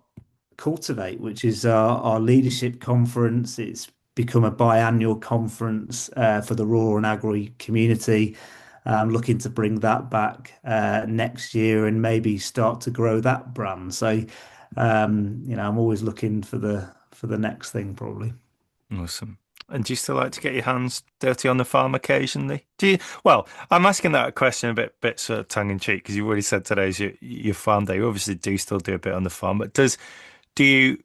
Cultivate, which is our leadership conference. It's become a biannual conference for the rural and agri community. I'm looking to bring that back next year and maybe start to grow that brand. So, I'm always looking for the next thing, probably. Awesome. And do you still like to get your hands dirty on the farm occasionally? Do you? Well, I'm asking that question a bit sort of tongue in cheek because you've already said today's your farm day. You obviously do still do a bit on the farm, but do you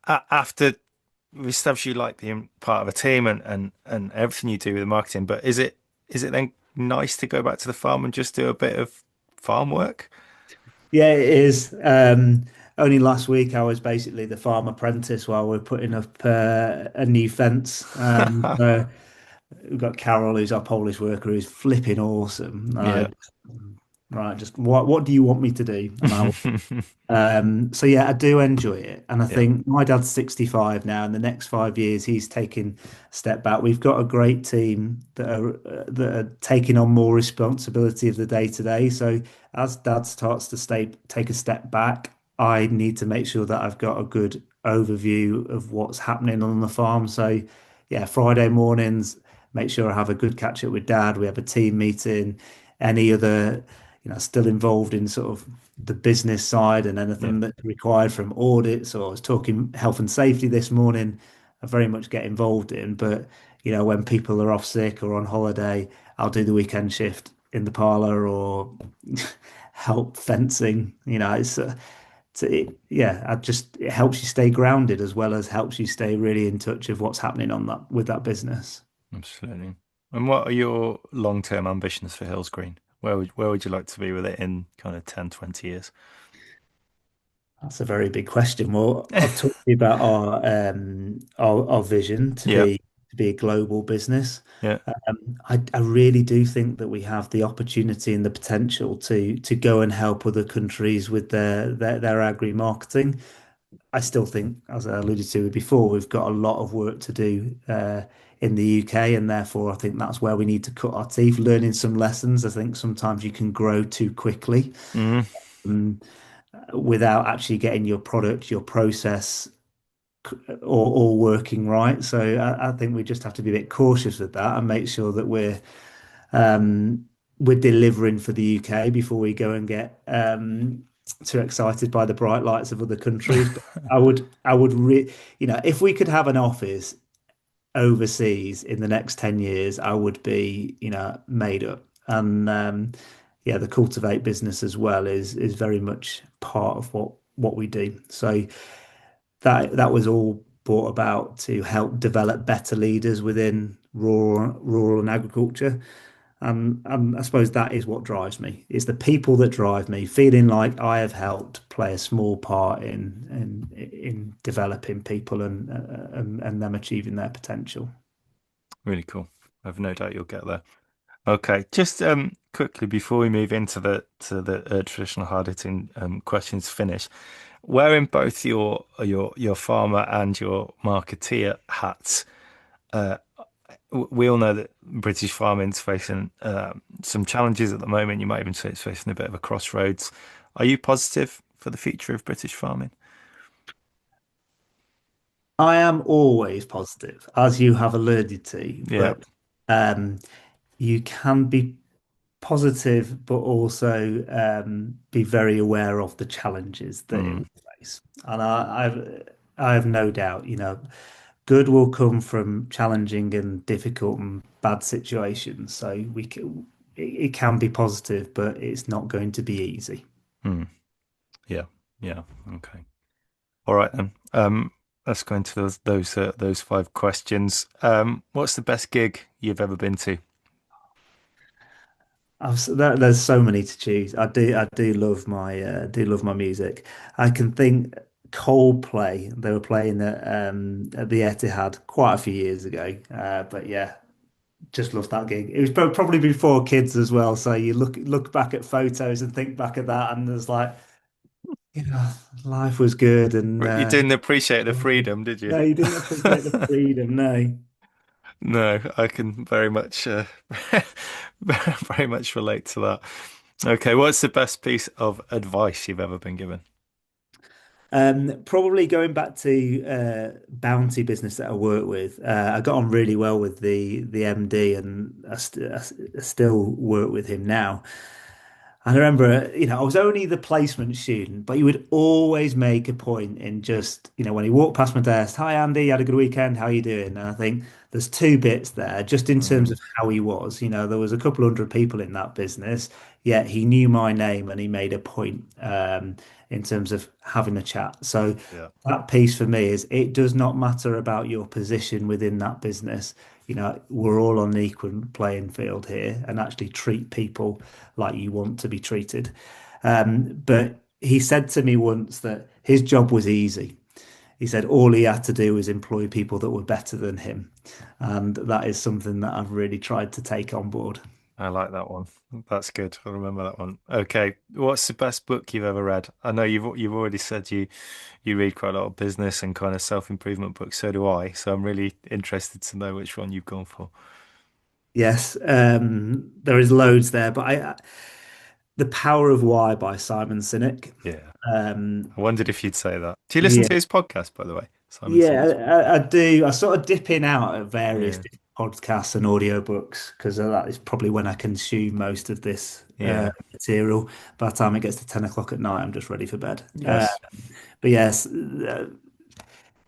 after we establish you like being part of a team and everything you do with the marketing, but is it then nice to go back to the farm and just do a bit of farm work? Yeah, it is. Only last week I was basically the farm apprentice while we're putting up a new fence. We've got Carol, who's our Polish worker, who's flipping awesome. Yeah. Right, just what do you want me to do? And so yeah, I do enjoy it, and I Yeah. think my dad's 65 now. In the next 5 years, he's taking a step back. We've got a great team that are taking on more responsibility of the day to day. So as dad starts to take a step back, I need to make sure that I've got a good overview of what's happening on the farm. So yeah, Friday mornings, make sure I have a good catch up with dad. We have a team meeting. Any other still involved in sort of the business side and Yeah. anything that's required from audits, or I was talking health and safety this morning, I very much get involved in. But, when people are off sick or on holiday, I'll do the weekend shift in the parlour or help fencing. Yeah, it helps you stay grounded as well as helps you stay really in touch of what's happening on that with that business. Absolutely. And what are your long-term ambitions for Hills Green? Where would you like to be with it in kind of 10, 20 years? That's a very big question. Well, I've talked to you about our vision to Yeah. be a global business. Yeah. I really do think that we have the opportunity and the potential to go and help other countries with their agri marketing. I still think, as I alluded to before, we've got a lot of work to do in the UK, and therefore I think that's where we need to cut our teeth, learning some lessons. I think sometimes you can grow too quickly. Mm. Um, Without actually getting your product, your process all working right. So I think we just have to be a bit cautious with that and make sure that we're delivering for the UK before we go and get too excited by the bright lights of other countries. But if we could have an office overseas in the next 10 years, I would be, made up. And yeah, the Cultivate business as well is very much part of what we do. So that was all brought about to help develop better leaders within rural and agriculture. And I suppose that is what drives me. It's the people that drive me, feeling like I have helped play a small part in developing people and them achieving their potential. Really cool. I've no doubt you'll get there. Okay, just quickly before we move into the traditional hard hitting questions finish, wearing both your farmer and your marketeer hats, uh, we all know that British farming's facing some challenges at the moment. You might even say it's facing a bit of a crossroads. Are you positive for the future of British farming? I am always positive, as you have alluded to, Yeah, but Um, you can be positive, but also be very aware of the challenges that it Mm, will face. And I have no doubt, good will come from challenging and difficult and bad situations. So it can be positive, but it's not going to be easy. mm, yeah, yeah. Okay. All right then. Let's go into those five questions. What's the best gig you've ever been to? There's so many to choose. I do love my music. I can think Coldplay. They were playing at the Etihad quite a few years ago. But yeah, just loved that gig. It was probably before kids as well. So you look back at photos and think back at that, and there's like, you know, life was good, and You didn't appreciate the freedom, did you? no, you didn't appreciate the freedom. No. No, I can very much, very much relate to that. Okay, what's the best piece of advice you've ever been given? Probably going back to bounty business that I work with. I got on really well with the MD, and I still work with him now. And I remember, I was only the placement student, but he would always make a point in just, when he walked past my desk, "Hi Andy, had a good weekend. How you doing?" And I think there's two bits there, just in terms Mm, of how he was. There was a couple hundred people in that business, yet he knew my name and he made a point in terms of having a chat. So yeah. that piece for me is it does not matter about your position within that business. We're all on an equal playing field here and actually treat people like you want to be treated. But he said to me once that his job was easy. He said all he had to do was employ people that were better than him. And that is something that I've really tried to take on board. I like that one. That's good. I remember that one. Okay, what's the best book you've ever read? I know you've already said you read quite a lot of business and kind of self-improvement books. So do I. So I'm really interested to know which one you've gone for. Yes, there is loads there, but The Power of Why by Simon Sinek. Yeah. Um, I wondered if you'd say that. Do you listen yeah, to his podcast, by the way? Simon yeah, Sinek's I do. I sort of dip in out at various podcast. different podcasts and audiobooks because that is probably when I consume most of this Yeah. Yeah. material. By the time it gets to 10 o'clock at night, I'm just ready for bed. Yes. But yes,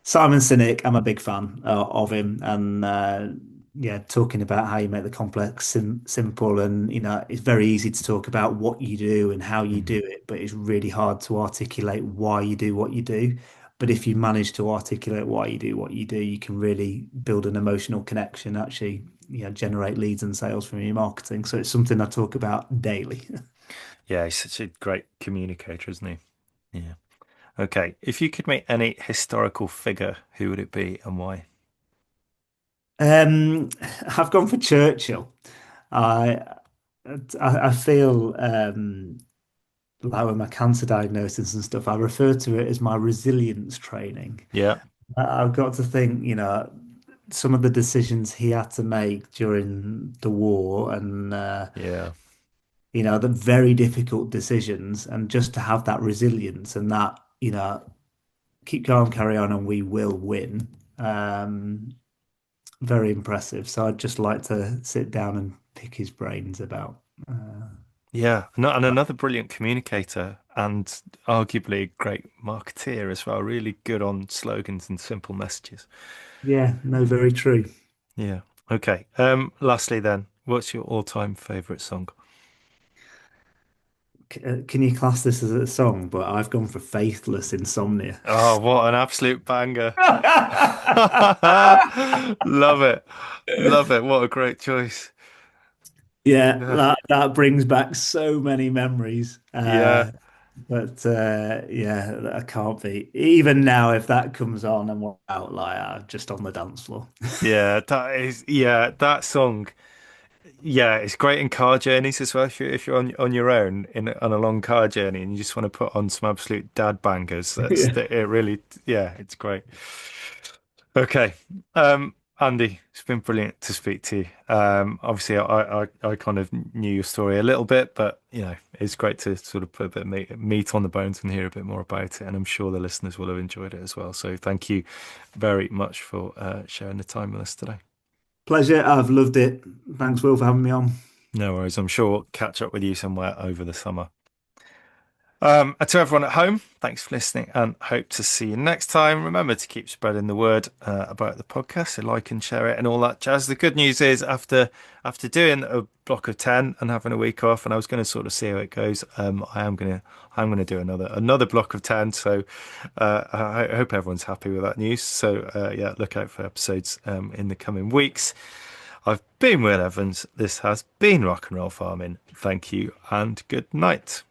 Simon Sinek, I'm a big fan of him, and yeah, talking about how you make the complex simple, and it's very easy to talk about what you do and how you Mm. do it, but it's really hard to articulate why you do what you do. But if you manage to articulate why you do what you do, you can really build an emotional connection, actually, generate leads and sales from your marketing. So it's something I talk about daily. Yeah, he's such a great communicator, isn't he? Yeah. Okay. If you could make any historical figure, who would it be and why? Um, I've gone for Churchill. I I feel like with my cancer diagnosis and stuff, I refer to it as my resilience training. Yeah. I've got to think, some of the decisions he had to make during the war and Yeah. the very difficult decisions, and just to have that resilience and that, keep calm, carry on, and we will win. Um, Very impressive. So I'd just like to sit down and pick his brains about. Yeah. And another brilliant communicator and arguably a great marketeer as well. Really good on slogans and simple messages. Yeah, no, very true. Yeah. Okay. Lastly then, what's your all-time favorite song? Can you class this as a song? But I've gone for Faithless Insomnia. Oh, what an absolute banger. Love it. Love it. What a great choice. Yeah, Yeah. that brings back so many memories. Yeah. But yeah, I can't be. Even now, if that comes on and we're out like just on the dance floor. Yeah, that song. Yeah, it's great in car journeys as well. If you're on your own on a long car journey and you just want to put on some absolute dad bangers, Yeah. it really, yeah, it's great. Okay. Andy, it's been brilliant to speak to you. Obviously, I kind of knew your story a little bit, but it's great to sort of put a bit of meat on the bones and hear a bit more about it. And I'm sure the listeners will have enjoyed it as well. So thank you very much for sharing the time with us today. Pleasure. I've loved it. Thanks, Will, for having me on. No worries. I'm sure we'll catch up with you somewhere over the summer. And to everyone at home, thanks for listening and hope to see you next time. Remember to keep spreading the word about the podcast, so like and share it and all that jazz. The good news is after doing a block of 10 and having a week off, and I was going to sort of see how it goes, I'm gonna do another block of 10. So I hope everyone's happy with that news. So yeah, look out for episodes in the coming weeks. I've been Will Evans. This has been Rock and Roll Farming. Thank you and good night.